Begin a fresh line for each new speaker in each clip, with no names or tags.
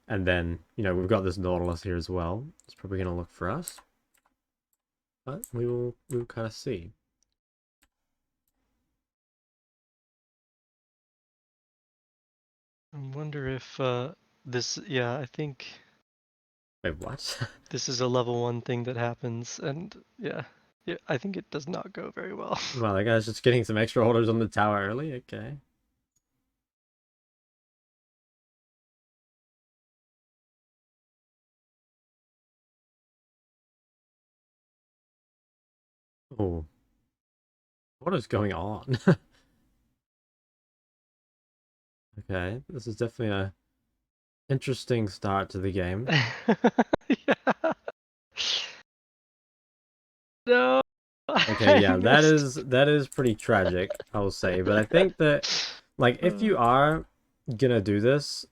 And then, we've got this Nautilus here as well. It's probably going to look for us. But we'll kind of see.
I wonder if this, yeah, I think
Wait, what?
this is a level 1 thing that happens, and yeah, I think it does not go very well.
Well, that guy's just getting some extra orders on the tower early. Okay. Oh, what is going on? Okay, this is definitely a interesting start to the game.
Yeah. No,
Okay,
I
yeah, that
missed.
is pretty tragic, I will say. But I think that, like, if
Uh,
you are gonna do this,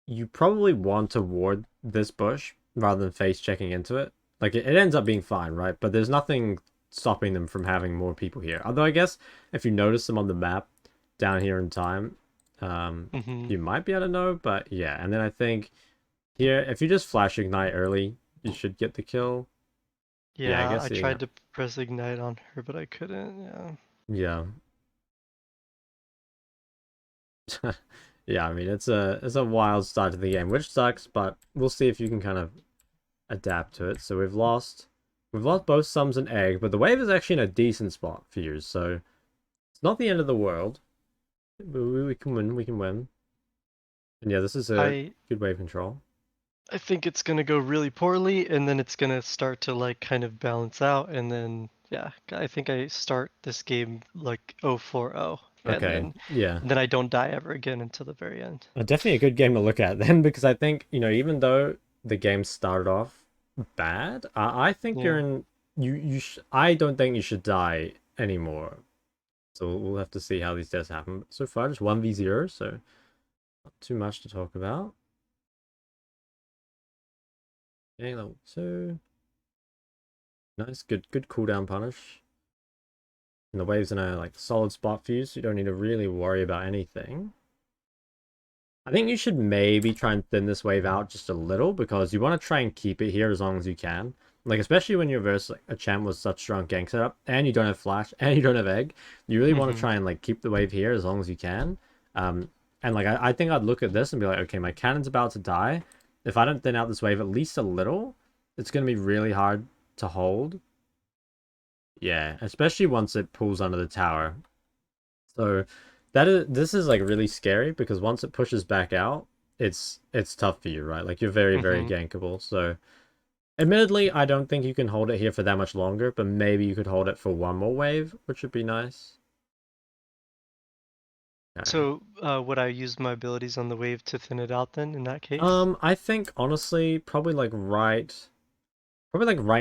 you probably want to ward this bush rather than face checking into it. Like, it ends up being fine, right? But there's nothing stopping them from having more people here. Although I guess if you notice them on the map down here in time,
mhm.
you might be able to know. But yeah, and then I think here, if you just flash ignite early, you should get the kill. Yeah, I
Yeah,
guess
I
the
tried to press ignite on her, but I couldn't. Yeah.
yeah. Yeah, I mean it's a wild start to the game, which sucks, but we'll see if you can kind of adapt to it. So we've lost both sums and egg, but the wave is actually in a decent spot for you, so it's not the end of the world. We can win, we can win. And yeah, this is a
I
good wave control.
I think it's gonna go really poorly, and then it's gonna start to like kind of balance out, and then yeah, I think I start this game like 0-4-0, and
Okay,
then
yeah.
I don't die ever again until the very end.
Definitely a good game to look at then, because I think, even though the game started off bad, I think
Yeah.
you're in I don't think you should die anymore. So we'll have to see how these deaths happen. But so far, just 1v0, so not too much to talk about. Okay, level 2. Nice, good cooldown punish. And the wave's in a like solid spot for you, so you don't need to really worry about anything. I think you should maybe try and thin this wave out just a little because you want to try and keep it here as long as you can. Like, especially when you're versus like, a champ with such strong gank setup and you don't have flash and you don't have egg, you really want to
Mhm.
try and like keep the wave here as long as you can. And like I think I'd look at this and be like, okay, my cannon's about to die. If I don't thin out this wave at least a little, it's gonna be really hard to hold. Yeah, especially once it pulls under the tower. So this is like really scary because once it pushes back out, it's tough for you, right? Like you're very
Mhm.
gankable. So admittedly, I don't think you can hold it here for that much longer, but maybe you could hold it for one more wave, which would be nice. Okay.
So, would I use my abilities on the wave to thin it out then in that case?
I think honestly, probably like right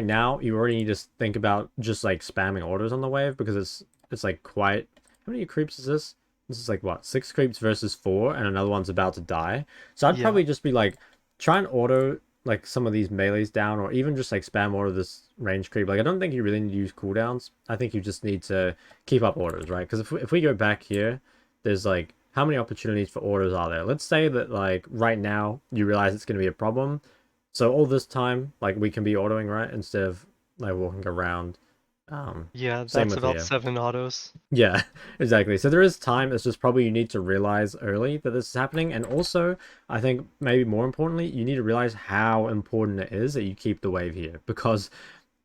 now, you already need to think about just like spamming orders on the wave because it's like quite. How many creeps is this? This is like what, 6 creeps versus 4, and another one's about to die. So I'd
Yeah.
probably just be like, try and auto like some of these melees down, or even just like spam order this range creep. Like I don't think you really need to use cooldowns. I think you just need to keep up orders, right? Because if we go back here, there's like how many opportunities for orders are there? Let's say that like right now you realize it's going to be a problem, so all this time, like we can be autoing, right? Instead of like walking around. Um,
Yeah,
Same
that's
with
about
here.
7 autos.
Yeah, exactly. So there is time. It's just probably you need to realize early that this is happening. And also, I think maybe more importantly, you need to realize how important it is that you keep the wave here. Because,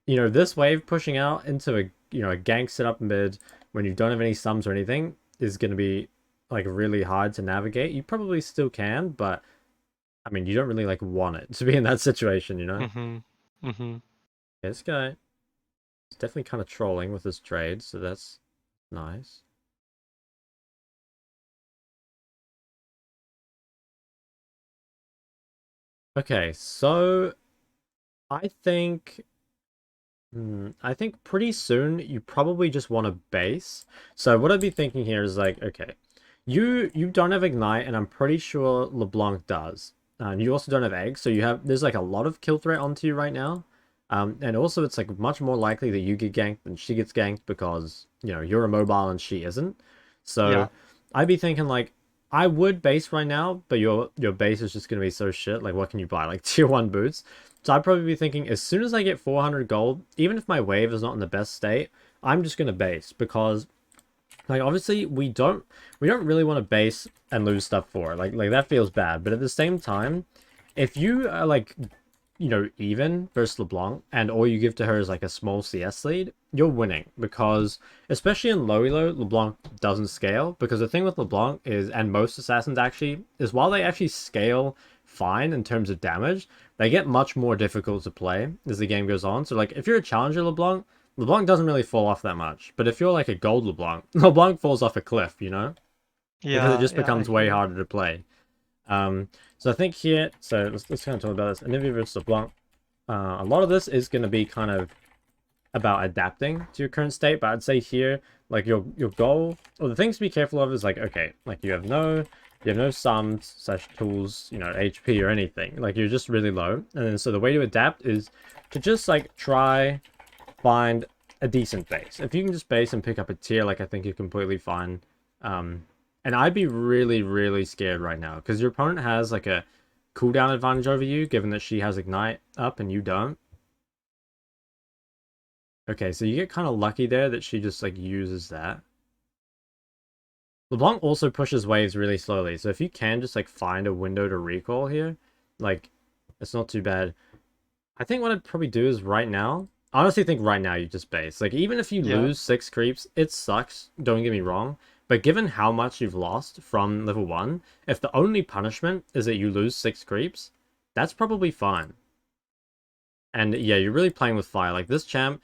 this wave pushing out into a gank setup mid when you don't have any sums or anything is going to be like really hard to navigate. You probably still can, but I mean, you don't really like want it to be in that situation.
Mhm. Mhm.
This guy is definitely kind of trolling with his trades, so that's nice. Okay, so I think I think pretty soon you probably just want a base. So what I'd be thinking here is like, okay, you don't have ignite, and I'm pretty sure LeBlanc does. And you also don't have eggs, so there's like a lot of kill threat onto you right now. And also it's like much more likely that you get ganked than she gets ganked because you're immobile and she isn't. So
Yeah.
I'd be thinking like, I would base right now, but your base is just gonna be so shit. Like, what can you buy? Like tier 1 boots. So I'd probably be thinking, as soon as I get 400 gold, even if my wave is not in the best state, I'm just gonna base, because like obviously we don't really want to base and lose stuff for it. Like that feels bad. But at the same time, if you are like, even versus LeBlanc, and all you give to her is like a small CS lead, you're winning, because especially in low elo, LeBlanc doesn't scale. Because the thing with LeBlanc is, and most assassins actually, is while they actually scale fine in terms of damage, they get much more difficult to play as the game goes on. So like if you're a challenger LeBlanc doesn't really fall off that much. But if you're like a gold LeBlanc, LeBlanc falls off a cliff, because it
Yeah,
just
yeah, I
becomes way
hear you.
harder to play. So I think here, so let's kind of talk about this. Anivia versus LeBlanc. A lot of this is going to be kind of about adapting to your current state, but I'd say here, like your goal, or the things to be careful of is like, okay, like you have no sums such tools, HP or anything. Like you're just really low, and then so the way to adapt is to just like try find a decent base. If you can just base and pick up a tier, like I think you're completely fine. And I'd be really, really scared right now, because your opponent has like a cooldown advantage over you, given that she has Ignite up and you don't. Okay, so you get kind of lucky there that she just like uses that. LeBlanc also pushes waves really slowly, so if you can just like find a window to recall here, like it's not too bad. I think what I'd probably do is right now, I honestly think right now you just base. Like even if you
Yeah.
lose 6 creeps, it sucks, don't get me wrong. But given how much you've lost from level 1, if the only punishment is that you lose 6 creeps, that's probably fine. And yeah, you're really playing with fire. Like this champ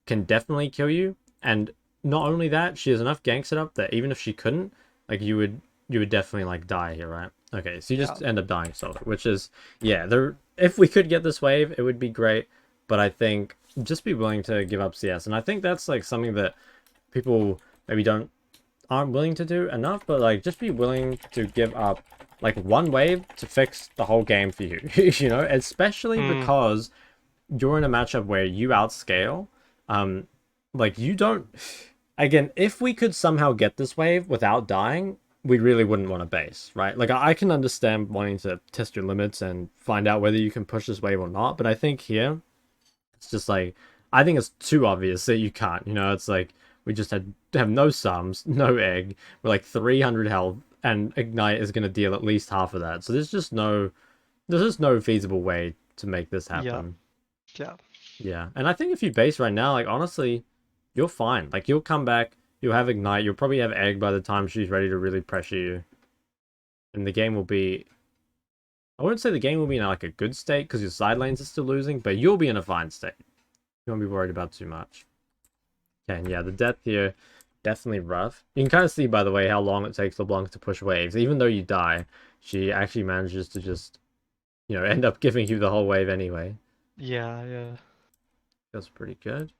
can definitely kill you. And not only that, she has enough gank set up that even if she couldn't, like you would definitely like die here, right? Okay, so you
Yeah.
just end up dying solo, which is, yeah, there, if we could get this wave, it would be great. But I think just be willing to give up CS. And I think that's like something that people maybe aren't willing to do enough, but like just be willing to give up like one wave to fix the whole game for you, especially
Mm,
because you're in a matchup where you outscale. Um, like you don't. Again, if we could somehow get this wave without dying, we really wouldn't want to base, right? Like I can understand wanting to test your limits and find out whether you can push this wave or not, but I think here it's just like, I think it's too obvious that you can't. It's like we just have no sums, no egg. We're like 300 health, and Ignite is going to deal at least half of that. So there's just no feasible way to make this
yeah.
happen.
Yeah.
Yeah, and I think if you base right now, like honestly, you're fine. Like you'll come back, you'll have Ignite, you'll probably have Egg by the time she's ready to really pressure you, and the game will be. I wouldn't say the game will be in like a good state because your side lanes are still losing, but you'll be in a fine state. You won't be worried about too much. Okay, and yeah, the death here, definitely rough. You can kind of see, by the way, how long it takes LeBlanc to push waves. Even though you die, she actually manages to just, end up giving you the whole wave anyway.
Yeah, yeah.
Feels pretty good.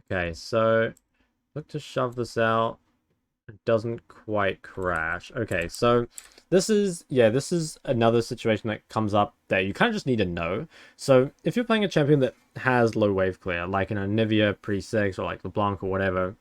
Okay, so look to shove this out. It doesn't quite crash. Okay, so this is another situation that comes up that you kind of just need to know. So if you're playing a champion that has low wave clear, like an Anivia pre-6 or like LeBlanc or whatever,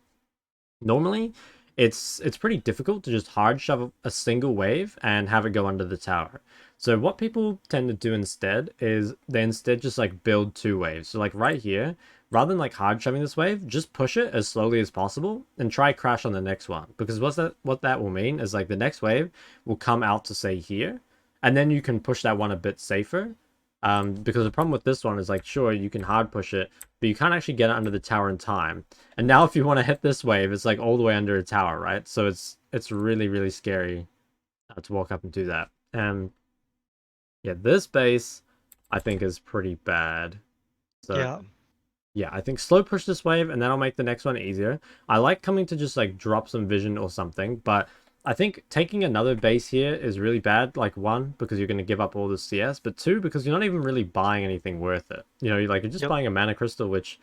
normally it's pretty difficult to just hard shove a single wave and have it go under the tower. So what people tend to do instead is they instead just like build 2 waves. So like right here, rather than like hard shoving this wave, just push it as slowly as possible and try crash on the next one. Because what that will mean is like the next wave will come out to say here, and then you can push that one a bit safer. Because the problem with this one is like, sure, you can hard push it, but you can't actually get it under the tower in time. And now if you want to hit this wave, it's like all the way under a tower, right? So it's really, really scary to walk up and do that. And yeah, this base I think is pretty bad. So
Yeah.
yeah, I think slow push this wave and then I'll make the next one easier. I like coming to just like drop some vision or something, but I think taking another base here is really bad. Like 1, because you're going to give up all the CS, but 2, because you're not even really buying anything worth it. You're just
Yep.
buying a mana crystal, which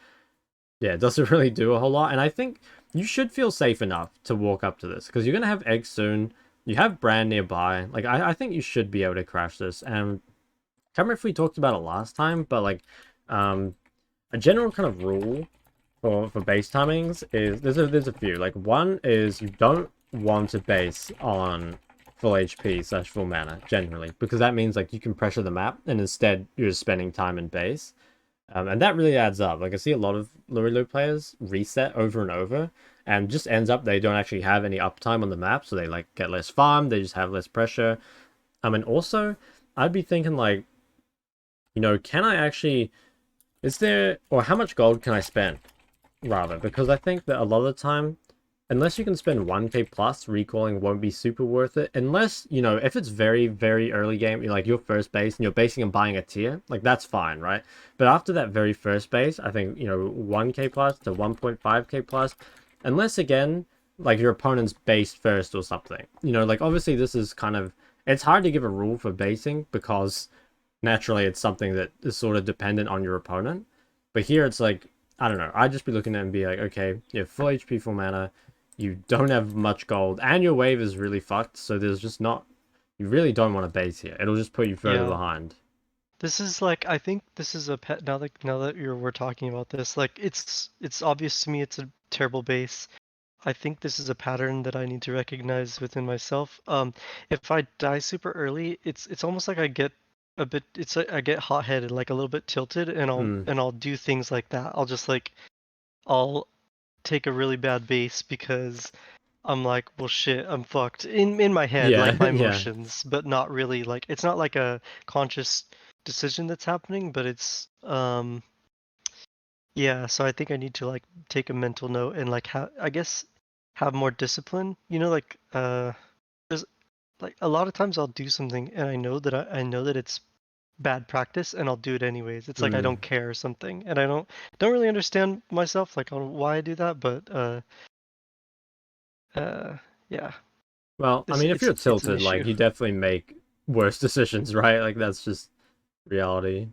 yeah, it doesn't really do a whole lot. And I think you should feel safe enough to walk up to this, because you're going to have eggs soon. You have Brand nearby. Like, I think you should be able to crash this. And I can't remember if we talked about it last time, but like, a general kind of rule for base timings is there's a few. Like, one is you don't want to base on full HP slash full mana, generally, because that means like you can pressure the map, and instead you're just spending time in base. And that really adds up. Like I see a lot of Lurilu players reset over and over, and just ends up they don't actually have any uptime on the map, so they like get less farm, they just have less pressure. And also I'd be thinking like, can I actually, is there, or how much gold can I spend rather? Because I think that a lot of the time, unless you can spend 1k plus, recalling won't be super worth it. Unless, if it's very, very early game, you're like your first base and you're basing and buying a tier, like that's fine, right? But after that very first base, I think, 1k plus to 1.5k plus, unless again, like your opponent's base first or something. Like obviously this is kind of, it's hard to give a rule for basing because naturally it's something that is sort of dependent on your opponent. But here it's like, I don't know, I'd just be looking at it and be like, okay, you have full HP, full mana, you don't have much gold, and your wave is really fucked, so there's just not, you really don't want to base here. It'll just put you further
Yeah.
behind.
This is like, I think this is a pet now that we're talking about this, like it's obvious to me it's a terrible base. I think this is a pattern that I need to recognize within myself. If I die super early, it's almost like I get a bit, it's like I get hot-headed, like a little bit tilted, and I'll
Mm.
and I'll do things like that. I'll just like I'll take a really bad base because I'm like, well, shit, I'm fucked in my head,
Yeah,
like my
yeah.
emotions, but not really like, it's not like a conscious decision that's happening, but it's yeah. So I think I need to like take a mental note and like I guess have more discipline. Like there's like a lot of times I'll do something and I know that it's bad practice and I'll do it anyways. It's like I don't
Mm.
care or something, and I don't really understand myself like on why I do that, but uh yeah.
Well, I
This
mean, if you're
it's an
tilted, like,
issue.
you definitely make worse decisions, right? Like, that's just reality.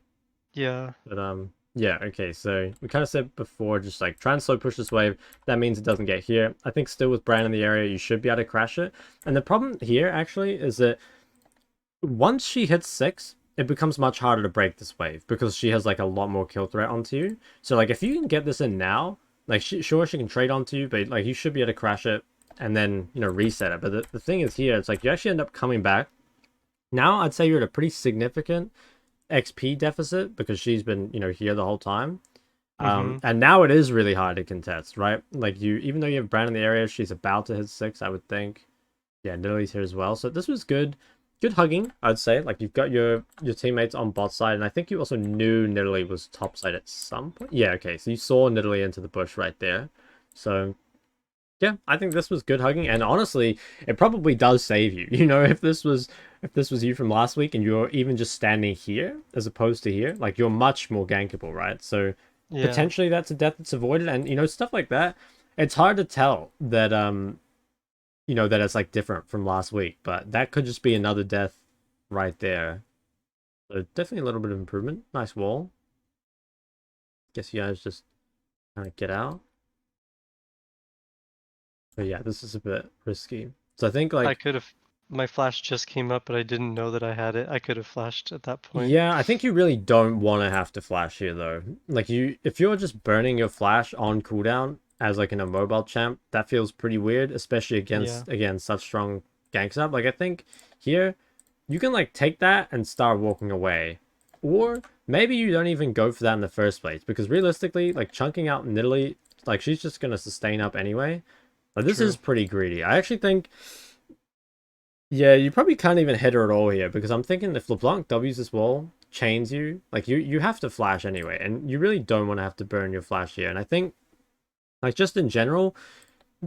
Yeah.
But, yeah, okay, so we kind of said before, just, like, try and slow push this wave. That means it doesn't get here. I think still with Bran in the area, you should be able to crash it. And the problem here, actually, is that once she hits 6, it becomes much harder to break this wave because she has like a lot more kill threat onto you. So like if you can get this in now, like sure she can trade onto you, but like you should be able to crash it and then reset it. But the thing is here, it's like you actually end up coming back. Now I'd say you're at a pretty significant XP deficit because she's been here the whole time.
Mm-hmm.
And now it is really hard to contest, right? Like you, even though you have Bran in the area, she's about to hit 6, I would think. Yeah, Nidalee here as well. So this was good. Good hugging, I'd say. Like you've got your teammates on bot side, and I think you also knew Nidalee was top side at some point. Yeah, okay. So you saw Nidalee into the bush right there. So yeah, I think this was good hugging, and honestly, it probably does save you. If this was you from last week and you're even just standing here as opposed to here, like you're much more gankable, right? So
Yeah.
potentially that's a death that's avoided, and stuff like that. It's hard to tell that that it's like different from last week, but that could just be another death right there. So definitely a little bit of improvement. Nice wall. Guess you guys just kind of get out. But yeah, this is a bit risky. So I think
I
like,
could have, my flash just came up, but I didn't know that I had it. I could have flashed at that point.
yeah, I think you really don't want to have to flash here though. Like if you're just burning your flash on cooldown as like in a mobile champ, that feels pretty weird, especially
Yeah.
against again such strong ganks up. Like I think here you can like take that and start walking away. Or maybe you don't even go for that in the first place because realistically, like chunking out Nidalee, like she's just gonna sustain up anyway. Like this is
True.
pretty greedy. I actually think, yeah, you probably can't even hit her at all here because I'm thinking if LeBlanc W's this wall, chains you, like you have to flash anyway, and you really don't want to have to burn your flash here. And I think like just in general,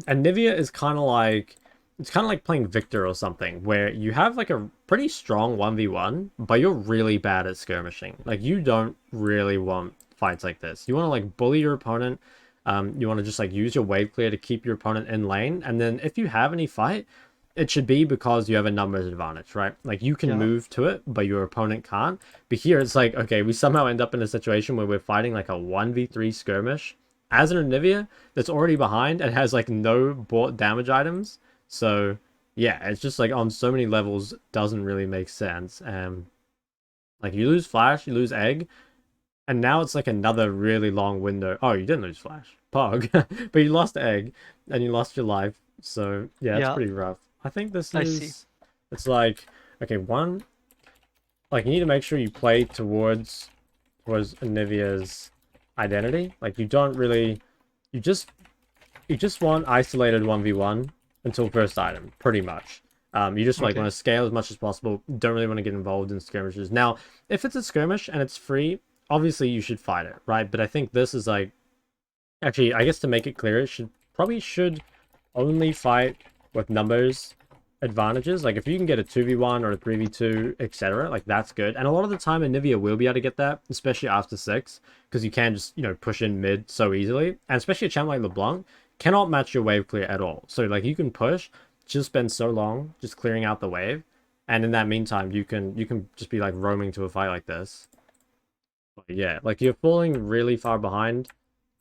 Anivia is kind of like, it's kind of like playing Victor or something, where you have like a pretty strong 1v1, but you're really bad at skirmishing. Like you don't really want fights like this. You want to like bully your opponent. You want to just like use your wave clear to keep your opponent in lane, and then if you have any fight, it should be because you have a numbers advantage, right? Like you can
Yeah.
move to it, but your opponent can't. But here it's like, okay, we somehow end up in a situation where we're fighting like a 1v3 skirmish as an Anivia that's already behind and has like no bought damage items. So yeah, it's just like on so many levels doesn't really make sense. Like you lose Flash, you lose Egg, and now it's like another really long window. Oh, you didn't lose Flash, Pog, but you lost Egg and you lost your life. So yeah, it's
Yeah.
pretty rough. I think this
I see.
is It's like, okay, one, like you need to make sure you play towards Anivia's identity. Like you don't really, you just you just want isolated 1v1 until first item, pretty much. You just like want
Okay.
to scale as much as possible. Don't really want to get involved in skirmishes. Now, if it's a skirmish and it's free, obviously you should fight it, right? But I think this is like actually, I guess to make it clear, it should only fight with numbers advantages. Like if you can get a 2v1 or a 3v2, etc., like that's good. And a lot of the time Anivia will be able to get that, especially after 6, because you can just, push in mid so easily. And especially a champ like LeBlanc cannot match your wave clear at all. So like you can push, just spend so long just clearing out the wave. And in that meantime, you can just be like roaming to a fight like this. But yeah, like you're falling really far behind,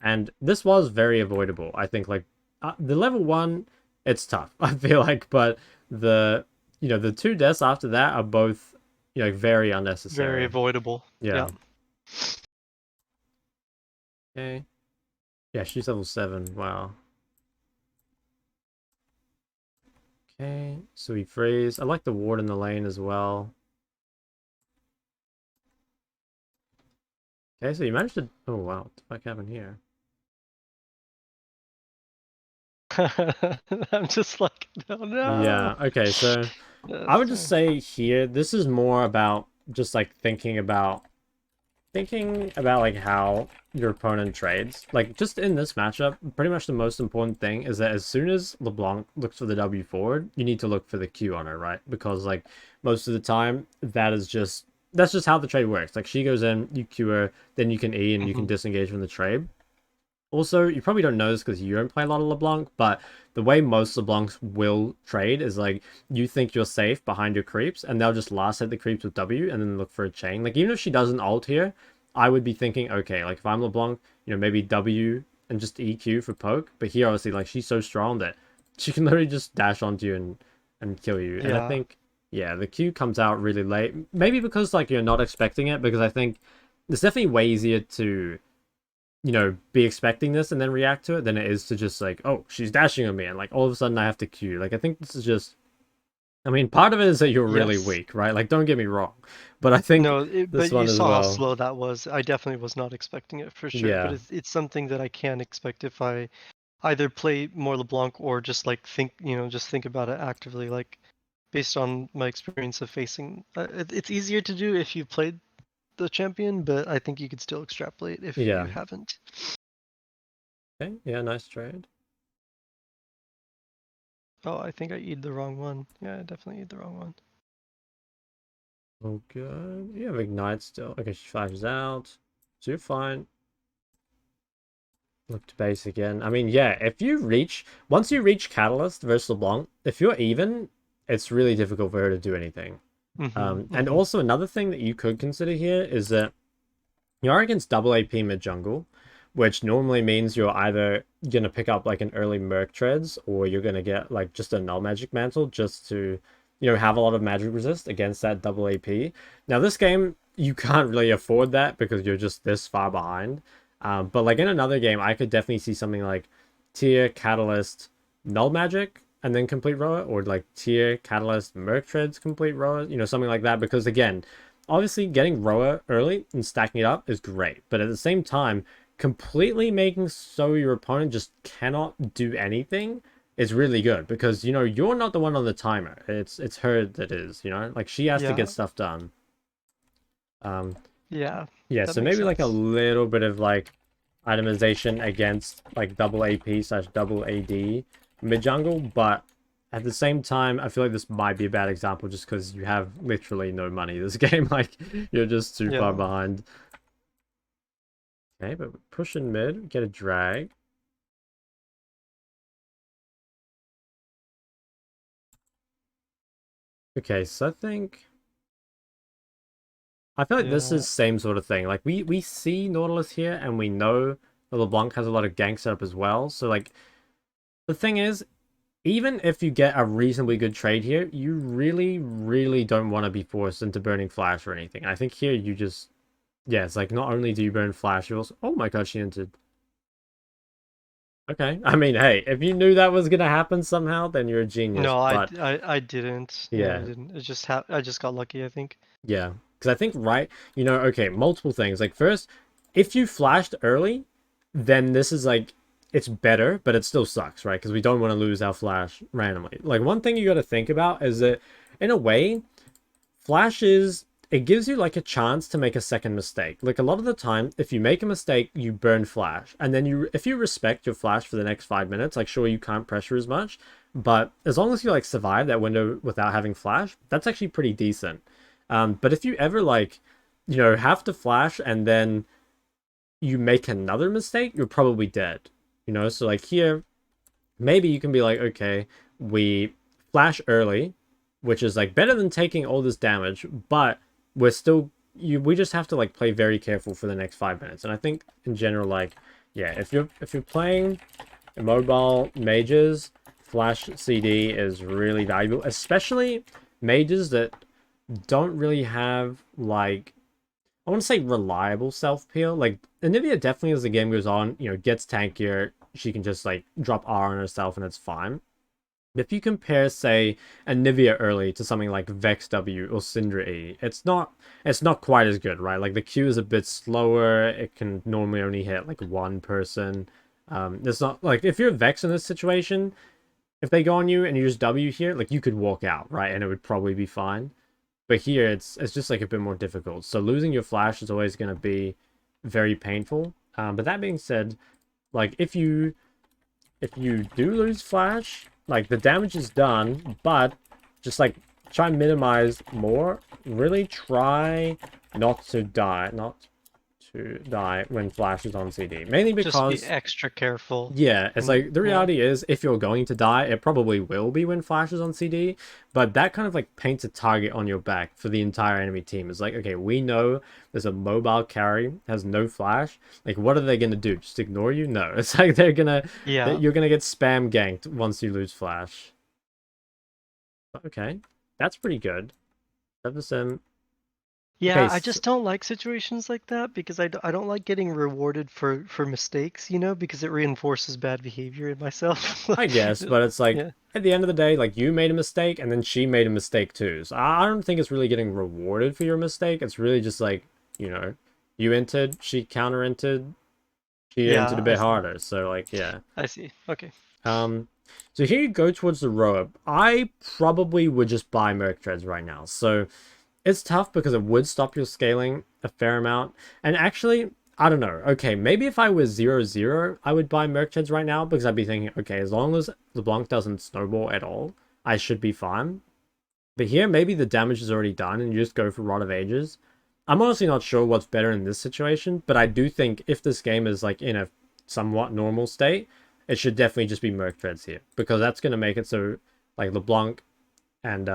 and this was very avoidable. I think like the level 1, it's tough. I feel like, but the the 2 deaths after that are both very
Very
unnecessary.
avoidable.
Yeah.
Yeah.
Okay. Yeah, she's level 7. Wow. Okay, so we freeze. I like the ward in the lane as well. Okay, so you managed to. Oh wow, what the fuck happened here?
I'm just like, no, no.
Yeah. Okay, so I
That's
would just
fine.
say here, this is more about just like thinking about like how your opponent trades. Like just in this matchup, pretty much the most important thing is that as soon as LeBlanc looks for the W forward, you need to look for the Q on her, right? Because like most of the time that's just how the trade works. Like she goes in, you Q her, then you can E and you can
Mhm.
disengage from the trade. Also, you probably don't know this because you don't play a lot of LeBlanc, but the way most LeBlancs will trade is like you think you're safe behind your creeps, and they'll just last hit the creeps with W and then look for a chain. Like even if she doesn't ult here, I would be thinking, okay, like if I'm LeBlanc, maybe W and just EQ for poke. But here, obviously, like she's so strong that she can literally just dash onto you and kill you. And I
Yeah.
think, yeah, the Q comes out really late. Maybe because like you're not expecting it, because I think it's definitely way easier to be expecting this and then react to it than it is to just like, oh, she's dashing on me and like all of a sudden I have to Q. Like I think this is just I mean, part of it is that you're really
Yes.
weak, right? Like don't get me wrong. But I think
No,
this
but
one
you
as
saw how
well.
slow that was. I definitely was not expecting it for sure, but
Yeah.
it's something that I can expect if I either play more LeBlanc or just like think, just think about it actively, like based on my experience of facing. It's easier to do if you played the champion, but I think you could still extrapolate if you
Yeah.
haven't.
Okay. Yeah, nice trade.
Oh, I think I eat the wrong one. Yeah, I definitely eat the wrong one.
Oh good. You have ignite still. Okay, she flashes out. So you're fine. Look to base again. I mean, yeah, once you reach Catalyst versus LeBlanc, if you're even, it's really difficult for her to do anything.
Mm-hmm.
And
Mm-hmm.
also another thing that you could consider here is that you are against double AP mid jungle, which normally means you're either gonna pick up like an early Merc Treads or you're gonna get like just a null magic mantle just to, have a lot of magic resist against that double AP. Now this game you can't really afford that because you're just this far behind. But like in another game, I could definitely see something like tier catalyst null magic and then complete rower, or like tier catalyst Merc Treads complete rower, something like that. Because again, obviously getting rower early and stacking it up is great, but at the same time, completely making so your opponent just cannot do anything is really good because you're not the one on the timer. It's her that is, like she has to get
Yeah.
stuff done. Um,
Yeah.
yeah,
That
so
makes
maybe like a
sense.
little bit of like itemization against like double AP slash double AD mid jungle, but at the same time, I feel like this might be a bad example just because you have literally no money this game. Like you're just too far
Yeah.
behind. Okay, but push in mid, get a drag. Okay, so I feel like this
Yeah.
is same sort of thing. Like we see Nautilus here and we know that LeBlanc has a lot of gank setup as well. So like the thing is, even if you get a reasonably good trade here, you really, really don't want to be forced into burning flash or anything. I think here you just yeah, it's like not only do you burn flash, you also oh my god, she entered. Okay. I mean, hey, if you knew that was gonna happen somehow, then you're a genius.
No,
But
I didn't. Yeah, I
yeah,
didn't. It just I just got lucky, I think.
yeah. Because I think, right, okay, multiple things. Like, first, if you flashed early, then this is like, it's better, but it still sucks, right? Because we don't want to lose our flash randomly. Like, one thing you got to think about is that, in a way, Flash is, it gives you like a chance to make a second mistake. Like a lot of the time, if you make a mistake, you burn Flash. And then if you respect your Flash for the next 5 minutes, like sure, you can't pressure as much, but as long as you like survive that window without having Flash, that's actually pretty decent. But if you ever like, have to Flash and then you make another mistake, you're probably dead. So like here, maybe you can be like, okay, we flash early, which is like better than taking all this damage, but we're still we just have to like play very careful for the next 5 minutes. And I think in general, like, yeah, if you're playing mobile mages, flash CD is really valuable, especially mages that don't really have like, I want to say reliable self peel. Like Anivia definitely as the game goes on, gets tankier. She can just like drop R on herself and it's fine. If you compare, say, Anivia early to something like Vex W or Syndra E, it's not quite as good, right? Like the Q is a bit slower. It can normally only hit like one person. It's not like if you're Vex in this situation, if they go on you and you just W here, like you could walk out, right? And it would probably be fine. But here it's just like a bit more difficult. So losing your flash is always going to be very painful. But that being said, like if you do lose flash, like the damage is done, but just like try and minimize more. Really try not to die, when flash is on CD. Mainly
Just be
because
extra careful.
yeah, it's
And
like the
yeah.
reality is if you're going to die, it probably will be when Flash is on CD, but that kind of like paints a target on your back for the entire enemy team. It's like, okay, we know there's a mobile carry, has no Flash. Like, what are they gonna do? Just ignore you? No. It's like
Yeah.
you're gonna get spam ganked once you lose Flash. Okay, that's pretty good. Jefferson. Okay,
Yeah, I just don't like situations like that because I don't like getting rewarded for mistakes, because it reinforces bad behavior in myself.
I guess, but it's like
Yeah.
at the end of the day, like you made a mistake and then she made a mistake too. So I don't think it's really getting rewarded for your mistake. It's really just like, you know, you entered, she counter entered, she entered a
Yeah, I
bit
see.
harder. So like, yeah.
I see. Okay.
Um, so here you go towards the rower. I probably would just buy Merc Treads right now. So it's tough because it would stop your scaling a fair amount. And actually, I don't know. Okay, maybe if I was 0-0, I would buy Merc Treads right now because I'd be thinking, okay, as long as LeBlanc doesn't snowball at all, I should be fine. But here, maybe the damage is already done and you just go for Rod of Ages. I'm honestly not sure what's better in this situation, but I do think if this game is like in a somewhat normal state, it should definitely just be Merc Treads here because that's going to make it so like LeBlanc and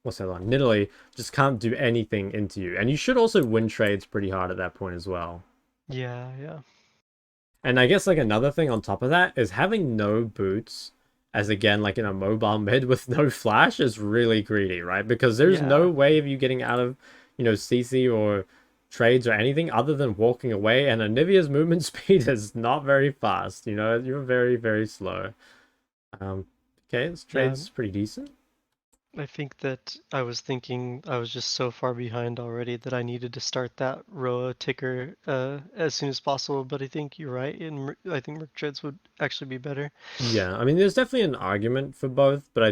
what's that one? Nidalee just can't do anything into you. And you should also win trades pretty hard at that point as well.
Yeah, yeah.
And I guess like another thing on top of that is having no boots as again like in a mobile mid with no flash is really greedy, right? Because there's
Yeah.
no way of you getting out of, CC or trades or anything other than walking away. And Anivia's movement speed is not very fast. You're very, very slow. Um, okay, this
Yeah.
trade's pretty decent.
I think that I was thinking I was just so far behind already that I needed to start that Roa ticker as soon as possible. But I think you're right, and I think Merc Treads would actually be better.
Yeah, I mean, there's definitely an argument for both, but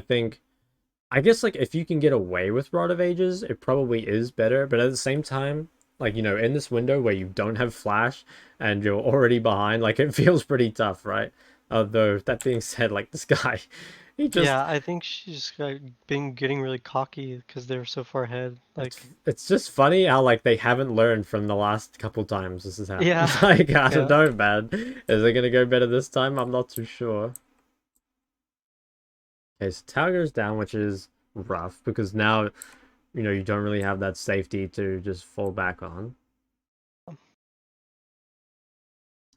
I guess like if you can get away with Rod of Ages, it probably is better. But at the same time, like in this window where you don't have flash and you're already behind, like it feels pretty tough, right? Although that being said, like this guy, he just
Yeah, I think she's been getting really cocky because they're so far ahead.
it's just funny how like they haven't learned from the last couple times this has happened.
Yeah,
Like I don't
yeah,
know, man. Is it gonna go better this time? I'm not too sure. Okay, so tower goes down, which is rough because now you don't really have that safety to just fall back on.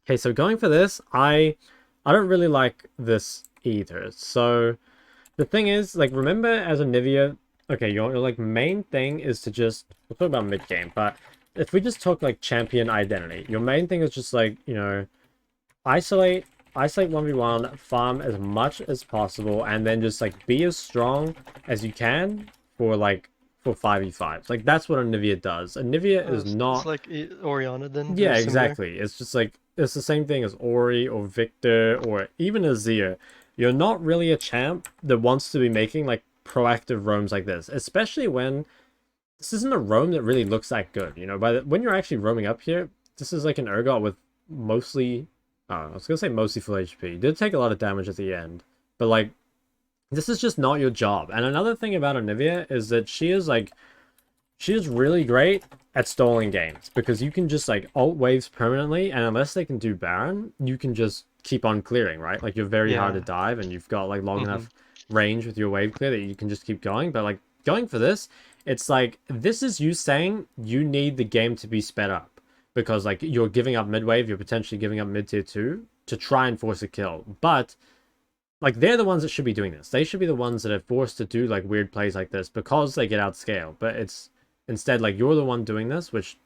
Okay, so going for this, I don't really like this either. So the thing is, like, remember as a Nivea, okay, your like main thing is to just we'll talk about mid game, but if we just talk like champion identity, your main thing is just like isolate, isolate 1v1, farm as much as possible, and then just like be as strong as you can for like for 5v5s. Like that's what Anivia does. Anivia is
It's
not.
like Oriana then,
Yeah,
very similar.
exactly. It's just like it's the same thing as Ori or Victor or even Azir. You're not really a champ that wants to be making like proactive roams like this, especially when this isn't a roam that really looks that good. You know, when you're actually roaming up here, this is like an Urgot with mostly, I was gonna say mostly full HP. It did take a lot of damage at the end, but like this is just not your job. And another thing about Anivia is that she is really great at stalling games because you can just like ult waves permanently, and unless they can do Baron, you can just keep on clearing, right? Like you're very hard to
Yeah.
dive, and you've got like long
Mm-hmm.
enough range with your wave clear that you can just keep going. But like going for this, it's like this is you saying you need the game to be sped up because like you're giving up mid wave, you're potentially giving up mid tier 2 to try and force a kill. But like they're the ones that should be doing this. They should be the ones that are forced to do like weird plays like this because they get outscaled. But it's instead like you're the one doing this, which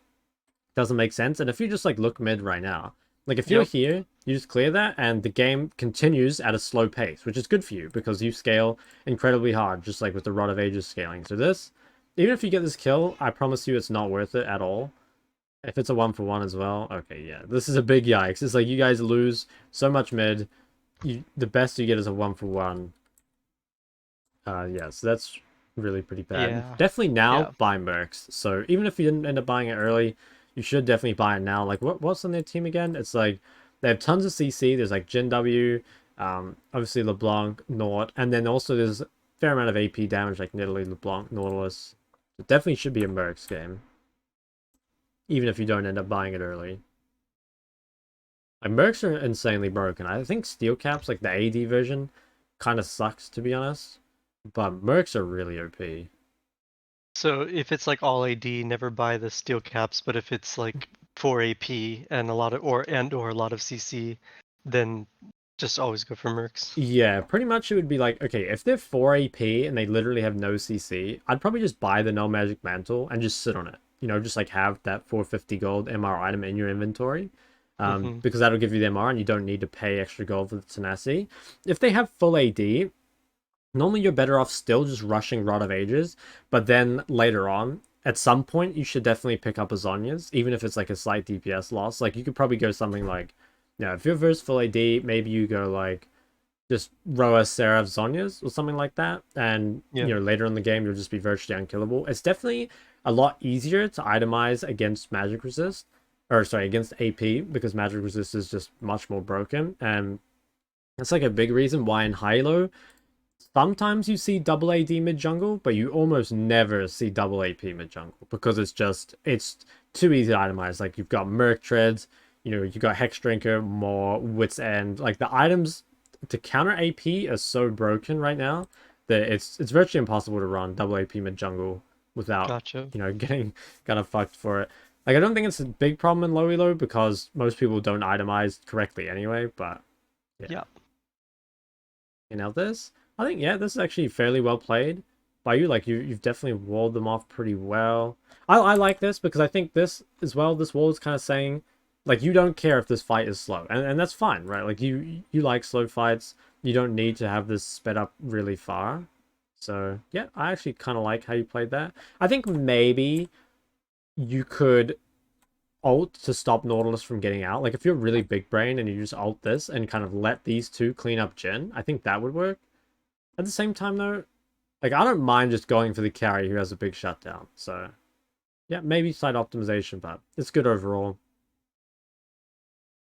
doesn't make sense. And if you just like look mid right now, like if you're
Yep.
here, you just clear that and the game continues at a slow pace, which is good for you because you scale incredibly hard, just like with the Rod of Ages scaling. So this, even if you get this kill, I promise you it's not worth it at all. If it's a 1-for-1 as well, okay, yeah. This is a big yikes. It's like you guys lose so much mid. The best you get is a 1-for-1. Yeah, so that's really pretty bad.
Yeah.
Definitely now
Yeah.
buy Mercs. So even if you didn't end up buying it early, you should definitely buy it now. Like what's on their team again? It's like they have tons of CC. There's like Jin W, obviously LeBlanc, Nord, and then also there's a fair amount of AP damage like Nidalee, LeBlanc, Nautilus. It definitely should be a Mercs game, even if you don't end up buying it early. Like Mercs are insanely broken. I think Steel Caps, like the AD version, kind of sucks to be honest. But Mercs are really OP.
So if it's like all AD, never buy the steel caps, but if it's like 4 AP and a lot of or a lot of CC, then just always go for mercs.
Yeah, pretty much it would be like, okay, if they're 4 AP and they literally have no CC, I'd probably just buy the No Magic Mantle and just sit on it. You know, just like have that 450 gold MR item in your inventory.
Mm-hmm.
Because that'll give you the MR and you don't need to pay extra gold for the tenacity. If they have full AD, normally you're better off still just rushing Rod of Ages, but then later on, at some point, you should definitely pick up a Zhonya's, even if it's like a slight DPS loss. Like you could probably go something like, yeah, if you're versus full AD, maybe you go like just Roa, Seraph, Zhonya's or something like that, and
Yeah.
later in the game you'll just be virtually unkillable. It's definitely a lot easier to itemize against magic resist, or sorry, against AP because magic resist is just much more broken, and that's like a big reason why in Hilo sometimes you see double AD mid jungle, but you almost never see double AP mid jungle because it's too easy to itemize. Like you've got Merc Treads, you've got Hex Drinker, more Wits End. Like the items to counter AP are so broken right now that it's virtually impossible to run double AP mid jungle without
Gotcha.
getting kind of fucked for it. Like I don't think it's a big problem in low elo because most people don't itemize correctly anyway. But yeah,
Yeah.
this. I think yeah, this is actually fairly well played by you. Like you've definitely walled them off pretty well. I like this because I think this as well. This wall is kind of saying like you don't care if this fight is slow, and that's fine, right? Like you like slow fights. You don't need to have this sped up really far. So yeah, I actually kind of like how you played that. I think maybe you could ult to stop Nautilus from getting out. Like if you're really big brain and you just ult this and kind of let these two clean up Jhin, I think that would work. At the same time though, like I don't mind just going for the carry who has a big shutdown. So yeah, maybe slight optimization, but it's good overall.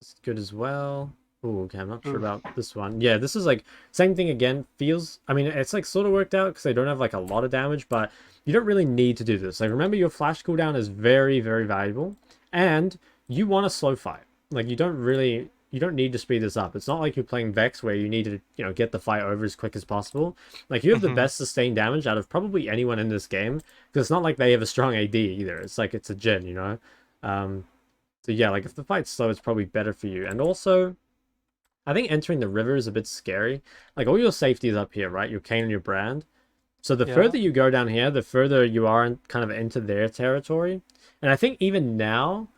It's good as well. Oh, okay, I'm not sure
Oof.
about this one. Yeah, this is like same thing again. Feels, I mean, it's like sort of worked out because they don't have like a lot of damage, but you don't really need to do this. Like remember, your flash cooldown is very, very valuable, and you want a slow fight. Like you don't need to speed this up. It's not like you're playing Vex where you need to get the fight over as quick as possible. Like you have the
Mm-hmm.
best sustained damage out of probably anyone in this game because it's not like they have a strong AD either. It's like it's a Jhin. Um, so yeah, like if the fight's slow, it's probably better for you. And also, I think entering the river is a bit scary. Like all your safety is up here, right? Your Kane and your Brand. So the
Yeah.
further you go down here, the further you are kind of into their territory. And I think even now,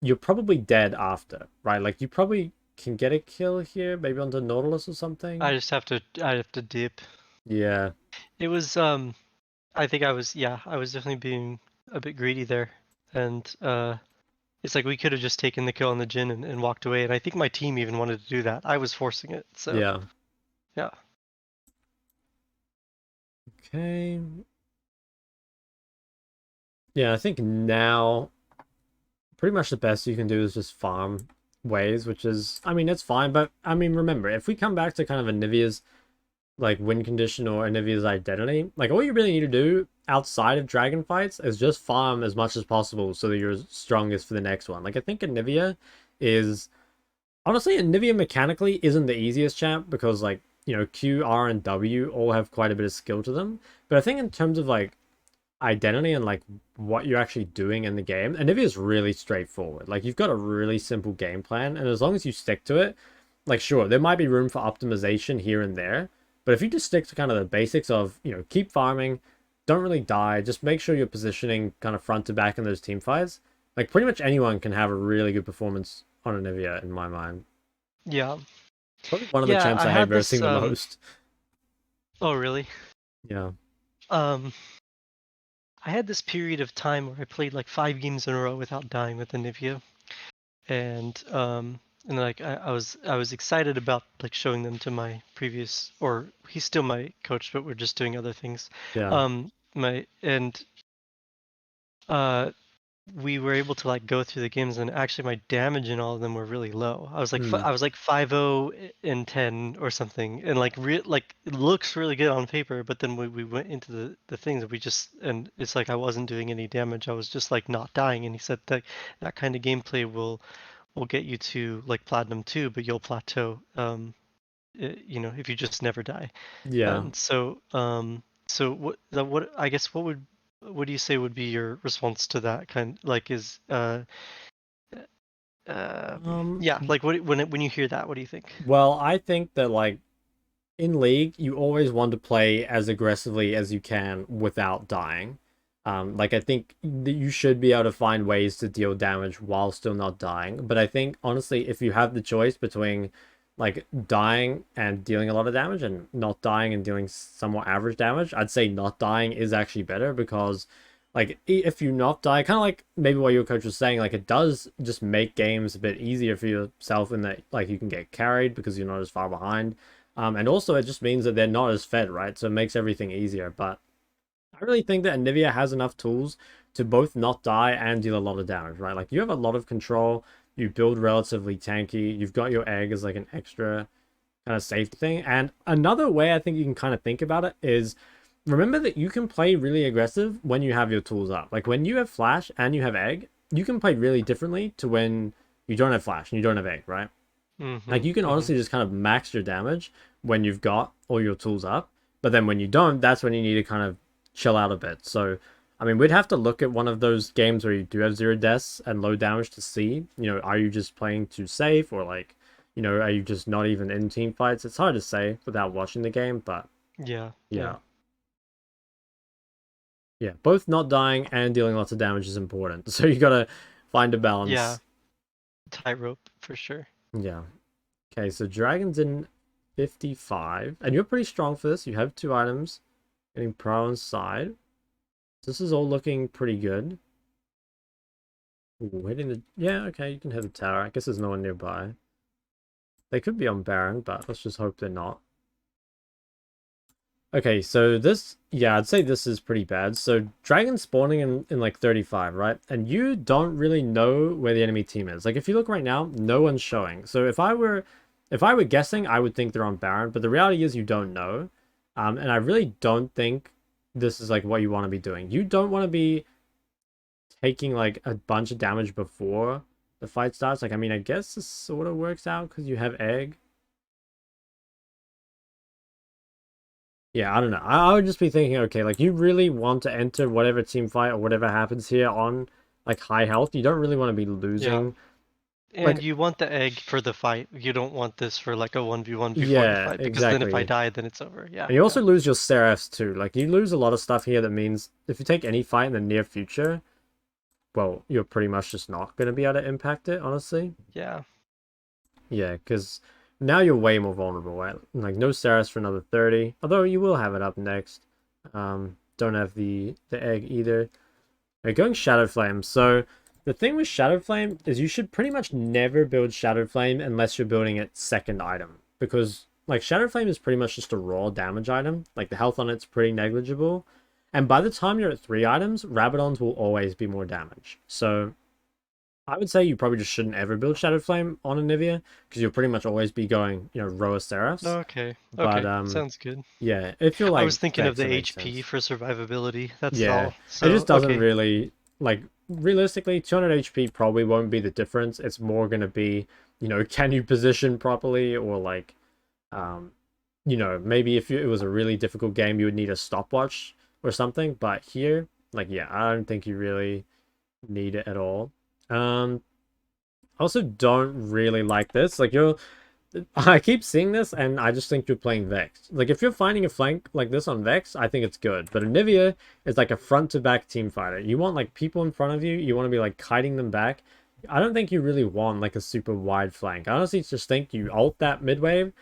you're probably dead after, right? Like you probably can get a kill here, maybe onto Nautilus or
I
something.
just have to I have to dip.
Yeah,
It was I think I was definitely being a bit greedy there. And it's like we could have just taken the kill on the Jin and walked away, and I think my team even wanted to do that. I was forcing it, so
yeah.
yeah.
Okay. Yeah, I think now pretty much the best you can do is just farm waves, which is, I mean, it's fine, but I mean, remember, if we come back to kind of Anivia's like win condition or Anivia's identity, like all you really need to do outside of dragon fights is just farm as much as possible so that you're strongest for the next one. Like I think Anivia is honestly Anivia mechanically isn't the easiest champ because like you know Q, R, and W all have quite a bit of skill to them. But I think in terms of like identity and like what you're actually doing in the game, Anivia is really straightforward. Like you've got a really simple game plan, and as long as you stick to it, like sure, there might be room for optimization here and there, but if you just stick to kind of the basics of, you know, keep farming, don't really die, just make sure you're positioning kind of front to back in those team fights, like pretty much anyone can have a really good performance on Anivia in my mind.
Yeah.
Probably one of the
Yeah,
champs
I
I hate
had this
versing the most.
oh really?
Yeah.
Um I had this period of time where I played like 5 games in a row without dying with Anivia. And like I was excited about like showing them to my previous, or he's still my coach, but we're just doing other things.
Yeah.
My and uh we were able to like go through the games, and actually my damage in all of them were really low. I was like
Hmm.
I was like 5-0 and 10 or something, and like like it looks really good on paper, but then we went into the things, and we just, and it's like I wasn't doing any damage. I was just like not dying, and he said that that kind of gameplay will get you to like platinum 2, but you'll plateau you know, if you just never die.
Yeah.
And so what I guess what do you say would be your response to that kind, like is
Um,
yeah, like when you hear that, what do you think?
well, I think that like in League, you always want to play as aggressively as you can without dying. Like I think that you should be able to find ways to deal damage while still not dying. But I think honestly, if you have the choice between like dying and dealing a lot of damage and not dying and dealing somewhat average damage, I'd say not dying is actually better because like if you not die, kind of like maybe what your coach was saying, like it does just make games a bit easier for yourself in that like you can get carried because you're not as far behind. And also it just means that they're not as fed, right? So it makes everything easier. But I really think that Anivia has enough tools to both not die and deal a lot of damage, right? Like you have a lot of control, you build relatively tanky, you've got your egg as like an extra kind of safety thing. And another way I think you can kind of think about it is remember that you can play really aggressive when you have your tools up. Like when you have flash and you have egg, you can play really differently to when you don't have flash and you don't have egg, right?
Mm-hmm.
Like you can
Mm-hmm.
honestly just kind of max your damage when you've got all your tools up, but then when you don't, that's when you need to kind of chill out a bit. So, I mean, we'd have to look at one of those games where you do have zero deaths and low damage to see, you know, are you just playing too safe or like, you know, are you just not even in team fights? It's hard to say without watching the game, but
Yeah. Yeah.
yeah. Yeah, both not dying and dealing lots of damage is important. So you gotta find a
Yeah.
balance.
Tightrope for sure.
Yeah. Okay, so Dragon's in 55, and you're pretty strong for this. You have 2 items, getting pro inside. This is all looking pretty good. Ooh, hitting the... Yeah, okay, you can hit the tower. I guess there's no one nearby. They could be on Baron, but let's just hope they're not. Okay, so this... Yeah, I'd say this is pretty bad. So Dragon spawning in like 35, right? And you don't really know where the enemy team is. Like, if you look right now, no one's showing. So if I were... If I were guessing, I would think they're on Baron, but the reality is you don't know. And I really don't think this is like what you want to be doing. You don't want to be taking like a bunch of damage before the fight starts. Like, I mean, I guess this sort of works out because you have egg. Yeah, I don't know. I would just be thinking, okay, like you really want to enter whatever team fight or whatever happens here on like high health. You don't really want to be
Yeah.
losing.
And
Like,
you want the egg for the fight. You don't want this for like a 1v1 before the
yeah,
fight, because then if I
exactly.
die, then it's over. Yeah.
And you
Yeah.
also lose your Seraphs too. Like, you lose a lot of stuff here that means if you take any fight in the near future, well, you're pretty much just not going to be able to impact it, honestly.
Yeah.
Yeah, because now you're way more vulnerable, right? Like no Saris for another 30. Although you will have it up next. Don't have the egg either. We're going Shadow Flame. So the thing with Shadow Flame is you should pretty much never build Shadow Flame unless you're building its second item. Because like Shadow Flame is pretty much just a raw damage item. Like the health on it's pretty negligible. And by the time you're at 3 items, Rabadons will always be more damage. So I would say you probably just shouldn't ever build Shadow Flame on Anivia because you'll pretty much always be going, Roa Seraphs.
Okay.
But
Okay. Sounds good.
yeah, if you're
I
like
was thinking of
Vex,
the
it makes
HP
sense.
for survivability. That's
Yeah,
all.
it just
So,
doesn't
okay.
really like realistically 200 HP probably won't be the difference. It's more gonna be, can you position properly or like, um, maybe if it was a really difficult game, you would need a stopwatch or something. But here, like, yeah, I don't think you really need it at all. I also don't really like this. Like I keep seeing this and I just think you're playing Vex. Like if you're finding a flank like this on Vex, I think it's good. But Anivia is like a front to back team fighter. You want like people in front of you, you want to be like kiting them back. I don't think you really want like a super wide flank. I honestly just think you ult that mid wave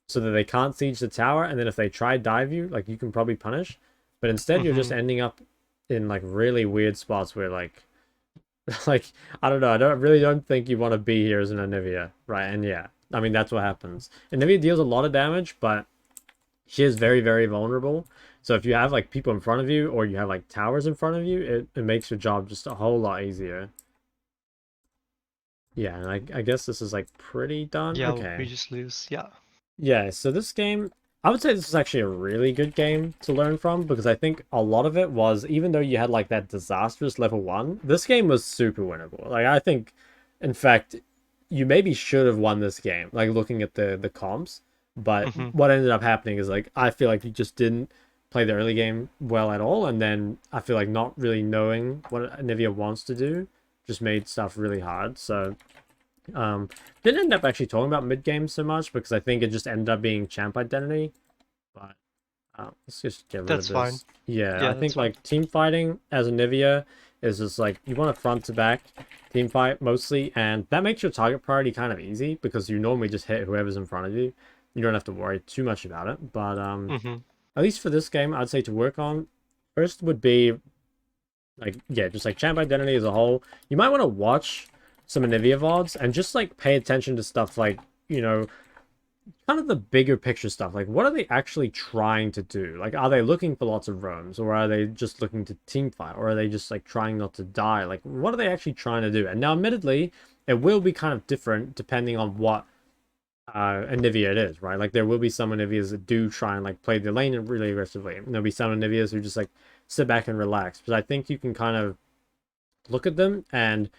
so that they can't siege the tower, and then if they try dive you, like you can probably punish. But instead you're just
Mm-hmm.
ending up in like really weird spots where like like I don't know. I don't think you want to be here as an Anivia, right? And yeah, I mean that's what happens. Anivia deals a lot of damage, but she is very very vulnerable. So if you have like people in front of you or you have like towers in front of you, it makes your job just a whole lot easier. Yeah, and I guess this is like pretty done.
Yeah,
Okay.
we just lose. Yeah.
Yeah, so this game, I would say this is actually a really good game to learn from because I think a lot of it was, even though you had like that disastrous level 1, this game was super winnable. Like I think, in fact, you maybe should have won this game, like looking at the comps. But
Mm-hmm.
what ended up happening is like I feel like you just didn't play the early game well at all, and then I feel like not really knowing what Nivea wants to do just made stuff really hard. So um, didn't end up actually talking about mid game so much because I think it just ended up being champ identity. But let's just get rid of
That's fine.
this. Yeah, I
Yeah, that's
think
fine.
like team fighting as a Nivea is just like you want a front to back team fight mostly, and that makes your target priority kind of easy because you normally just hit whoever's in front of you. You don't have to worry too much about it. But
Mm-hmm.
at least for this game, I'd say to work on first would be like yeah, just like champ identity as a whole. You might want to watch some Anivia VODs and just like pay attention to stuff like, kind of the bigger picture stuff. Like what are they actually trying to do? Like are they looking for lots of roams or are they just looking to team fight or are they just like trying not to die? Like what are they actually trying to do? And now admittedly, it will be kind of different depending on what Anivia it is, right? Like there will be some Anivias that do try and like play the lane really aggressively. And there'll be some Anivias who just like sit back and relax. But I think you can kind of look at them and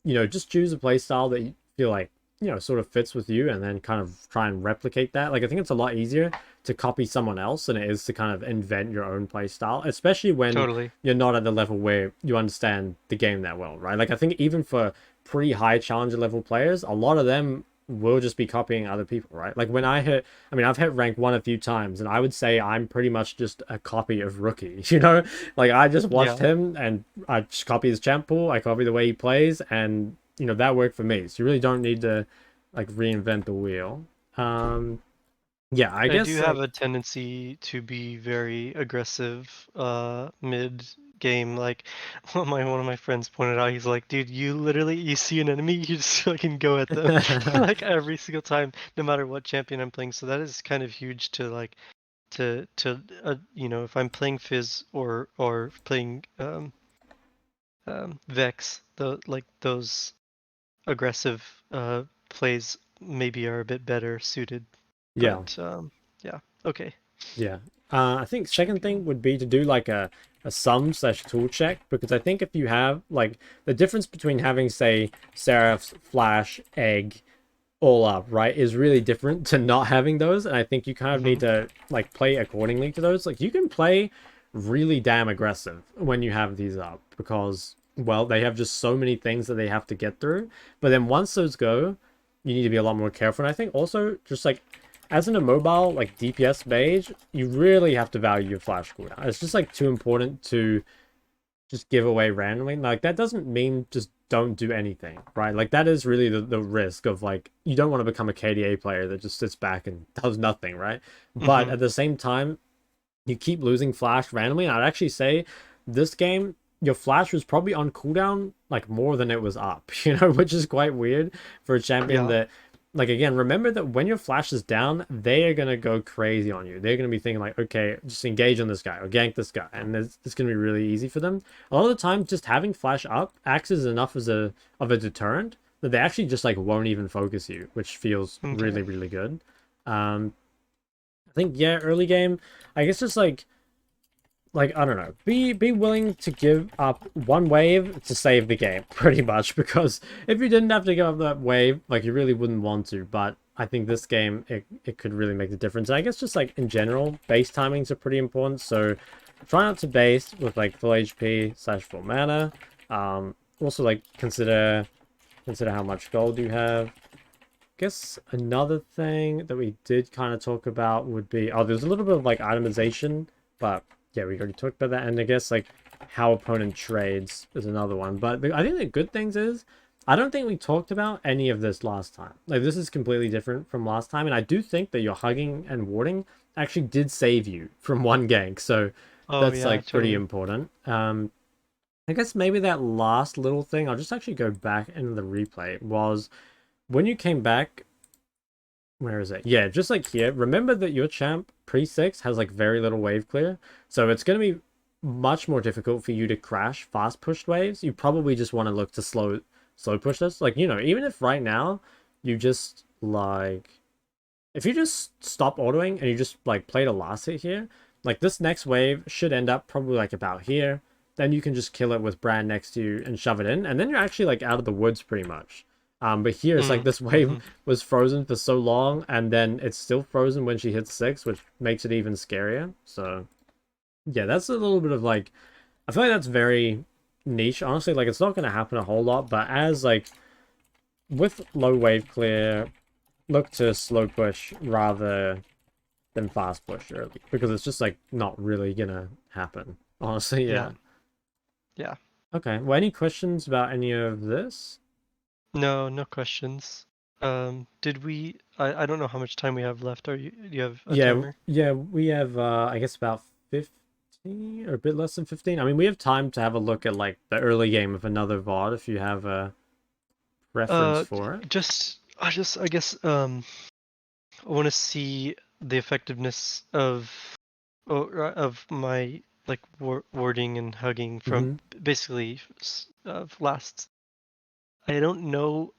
just choose a play style that you feel like, sort of fits with you and then kind of try and replicate that. Like I think it's a lot easier to copy someone else than it is to kind of invent your own play style, especially when
Totally.
you're not at the level where you understand the game that well, right? Like I think even for pretty high challenger level players, a lot of them will just be copying other people, right? Like when I've hit rank 1 a few times and I would say I'm pretty much just a copy of Rookie, you know? Like I just watched
Yeah.
him and I just copy his champ pool, I copy the way he plays, and that worked for me. So you really don't need to like reinvent the wheel. Yeah, I
I do
guess
have
like
a tendency to be very aggressive mid game. Like one of my friends pointed out, he's like, dude, you see an enemy, you just fucking go at them like every single time, no matter what champion I'm playing. So that is kind of huge to like if I'm playing Fizz or playing Vex, those aggressive plays maybe are a bit better suited.
yeah.
But yeah, okay.
Yeah. I think second thing would be to do like a sum slash tool check because I think if you have like the difference between having say Seraph's, Flash, Egg all up, right, is really different to not having those. And I think you kind of
Mm-hmm.
need to like play accordingly to those. Like you can play really damn aggressive when you have these up because well, they have just so many things that they have to get through. But then once those go, you need to be a lot more careful. And I think also just like as an immobile like DPS mage, you really have to value your flash cooldown. It's just like too important to just give away randomly. Like that doesn't mean just don't do anything, right? Like that is really the risk of like you don't want to become a KDA player that just sits back and does nothing, right? But
Mm-hmm.
at the same time, you keep losing flash randomly. I'd actually say this game, your flash was probably on cooldown like more than it was up, which is quite weird for a champion
Yeah.
that, like, again, remember that when your flash is down, they are going to go crazy on you. They're going to be thinking like, okay, just engage on this guy or gank this guy. And it's going to be really easy for them. A lot of the time, just having flash up acts as enough as of a deterrent that they actually just like won't even focus you, which feels
Okay.
really, really good. I think, yeah, early game, I guess just like I don't know, be willing to give up one wave to save the game, pretty much, because if you didn't have to give up that wave, like you really wouldn't want to. But I think this game it could really make the difference. And I guess just like in general, base timings are pretty important. So try not to base with like full HP / full mana. Also like consider how much gold you have. Guess another thing that we did kind of talk about would be, oh, there's a little bit of like itemization, but yeah, we already talked about that. And I guess like how opponent trades is another one. But I think the good things is I don't think we talked about any of this last time. Like this is completely different from last time, and I do think that your hugging and warding actually did save you from one gank, so
Oh
that's
yeah,
like pretty
totally.
important. I guess maybe that last little thing, I'll just actually go back into the replay, was when you came back, where is it? Yeah, just like here. Remember that your champ pre-6 has like very little wave clear. So it's going to be much more difficult for you to crash fast pushed waves. You probably just want to look to slow push this. Like, even if right now you just like if you just stop autoing and you just like play the last hit here, like this next wave should end up probably like about here. Then you can just kill it with Brand next to you and shove it in, and then you're actually like out of the woods pretty much. But here it's like
Mm.
this wave
Mm-hmm.
was frozen for so long, and then it's still frozen when she hits 6, which makes it even scarier. So yeah, that's a little bit of like I feel like that's very niche. Honestly, like it's not gonna happen a whole lot, but as like with low wave clear, look to slow push rather than fast push early because it's just like not really gonna happen. Honestly,
Yeah.
yeah.
Yeah.
Okay. Well, any questions about any of this?
No, no questions. Did we? I don't know how much time we have left. Do you have a
Yeah,
timer?
yeah, we have I guess about 15 or a bit less than 15. I mean, we have time to have a look at like the early game of another VOD if you have a reference for it.
I guess I want to see the effectiveness of my like warding and hugging from
Mm-hmm.
basically last. I don't know.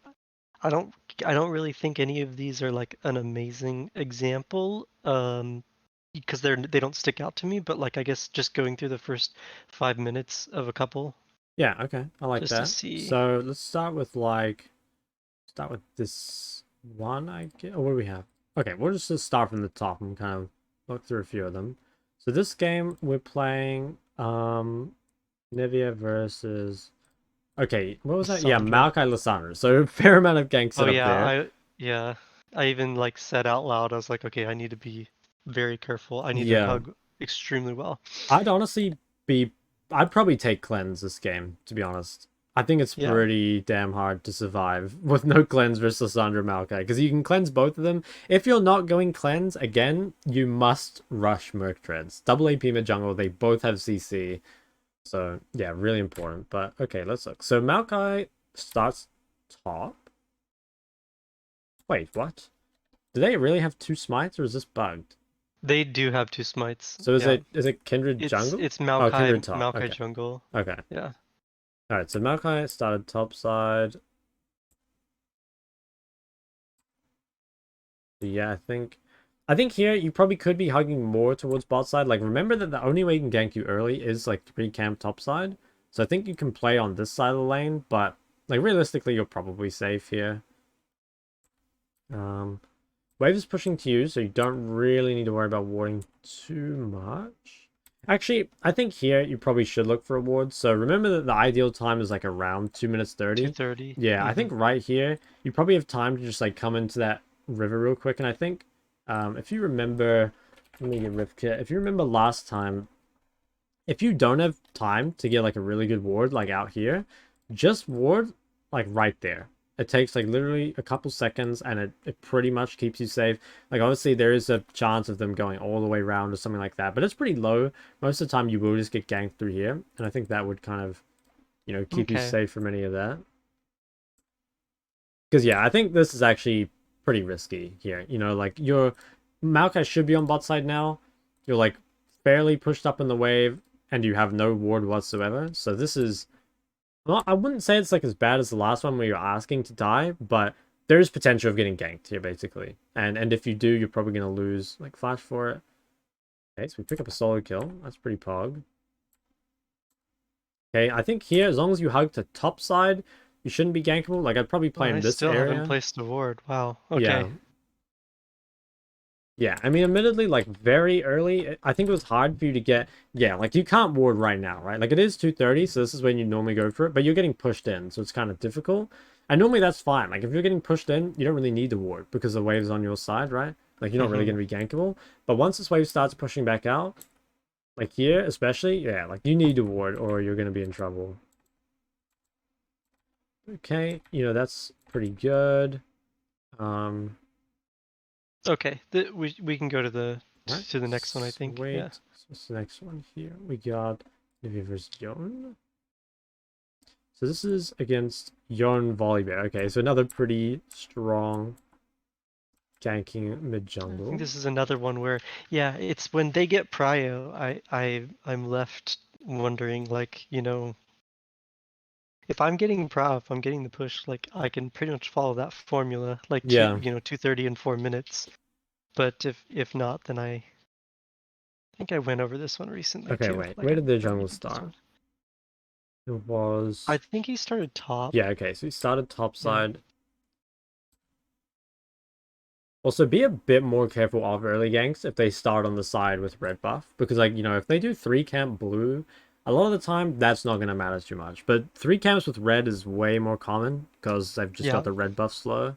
I don't. I don't really think any of these are like an amazing example. Because they don't stick out to me. But like I guess just going through the first 5 minutes of a couple
Yeah, okay. I like
just to
that.
see.
So let's start with this one, I get. Oh, what do we have? Okay, we'll just start from the top and kind of look through a few of them. So this game we're playing Anivia versus, okay, what was that? Yeah,
Sandra.
Maokai Lissandra. So a fair amount of gank
Oh
set up
yeah,
there.
yeah. I even like said out loud, I was like, okay, I need to be very careful. I need to
Yeah.
hug extremely well.
I'd honestly be I'd probably take cleanse this game, to be honest. I think it's
Yeah.
pretty damn hard to survive with no cleanse versus Lissandra Maokai, because you can cleanse both of them. If you're not going cleanse, again, you must rush Merc Treads. Double AP mid jungle, they both have CC. So yeah, really important. But okay, let's look. So Maokai starts top. Wait, what? Do they really have two smites or is this bugged?
They do have two smites.
So is
Yeah.
it Kindred
It's
jungle?
it's
Oh, Kindred
Maokai
top.
Maokai
Okay.
jungle.
Okay.
Yeah.
Alright, so Maokai started top side. Yeah, I think here you probably could be hugging more towards bot side. Like remember that the only way you can gank you early is like 3 camp top side. So I think you can play on this side of the lane, but like realistically you're probably safe here. Um Wave is pushing to you, so you don't really need to worry about warding too much. Actually, I think here you probably should look for a ward. So remember that the ideal time is like around 2 minutes 30.
2:30.
Yeah, I
Mm-hmm.
think right here you probably have time to just like come into that river real quick. And I think if you remember, let me get Rift Kit. If you remember last time, if you don't have time to get like a really good ward like out here, just ward like right there. It takes like literally a couple seconds and it pretty much keeps you safe. Like obviously there is a chance of them going all the way around or something like that, but it's pretty low. Most of the time you will just get ganked through here, and I think that would kind of, keep you
Okay.
safe from any of that. Because yeah, I think this is actually pretty risky here. Like your Maokai should be on bot side now. You're like fairly pushed up in the wave, and you have no ward whatsoever. So this is well, I wouldn't say it's like as bad as the last one where you're asking to die, but there is potential of getting ganked here basically. And if you do, you're probably gonna lose like flash for it. Okay, so we pick up a solo kill. That's pretty pog. Okay, I think here, as long as you hug to top side, you shouldn't be gankable. Like I'd probably
Oh,
play
I
in this
still haven't
area.
placed a ward. Wow.
Yeah,
Okay.
yeah, I mean, admittedly, like very early, I think it was hard for you to get. Yeah, like you can't ward right now, right? Like it is 2:30, so this is when you normally go for it, but you're getting pushed in, so it's kind of difficult. And normally that's fine. Like if you're getting pushed in, you don't really need to ward because the wave's on your side, right? Like you're not really
Mm-hmm.
going to be gankable. But once this wave starts pushing back out, like here especially, yeah, like you need to ward or you're going to be in trouble. Okay, that's pretty good. Um,
Okay. We can go to the
all right,
to the next one, I think. Yeah.
sweet. So what's the next one here? We got Anivia versus Yon. So this is against Yon Volibear. Okay, so another pretty strong ganking mid
I think
jungle.
this is another one where, yeah, it's when they get prio, I'm left wondering, like, if I'm getting prio, if I'm getting the push, like I can pretty much follow that formula, like
Yeah.
230 in 4 minutes. But if not, then I think I went over this one recently
Okay,
too.
wait.
Like
Where
I
did the
already
jungle
did this
start?
one.
It
I
was.
think he started top.
Yeah, okay, so he started top
Yeah.
side. Also, be a bit more careful of early ganks if they start on the side with red buff. Because, like, if they do 3 camp blue, a lot of the time that's not going to matter too much. But 3 camps with red is way more common because they've just got
Yeah.
the red buff slow.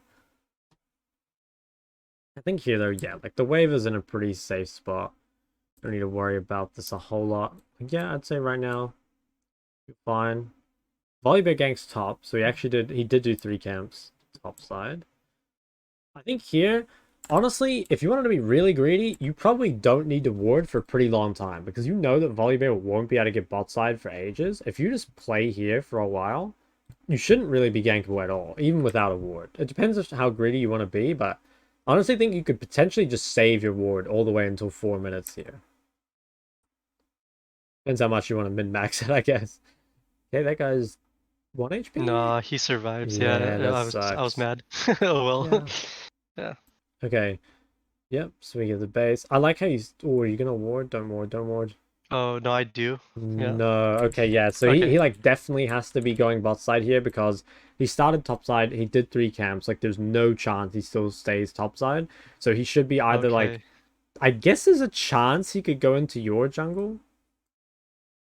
I think here, though, yeah, like the wave is in a pretty safe spot. Don't need to worry about this a whole lot. Yeah, I'd say right now, you're fine. Volibear ganks top, so he did do 3 camps top side. I think here, honestly, if you wanted to be really greedy, you probably don't need to ward for a pretty long time because you know that Volibear won't be able to get bot side for ages. If you just play here for a while, you shouldn't really be gankable at all, even without a ward. It depends on how greedy you want to be, but I honestly think you could potentially just save your ward all the way until 4 minutes here. Depends how much you want to min-max it, I guess. Okay, that guy's 1 HP?
Nah, he survives. Yeah,
Yeah, that
I was
sucks.
mad. Oh well.
Yeah.
Yeah.
Okay. Yep, swing of the base. I like how he's... Oh, are you gonna ward? Don't ward, don't ward.
Oh no, I do. Yeah.
No. Okay, yeah. So he
Okay.
like definitely has to be going bot side here because he started top side. He did 3 camps. Like there's no chance he still stays top side. So he should be either like...
Okay.
I guess there's a chance he could go into your jungle.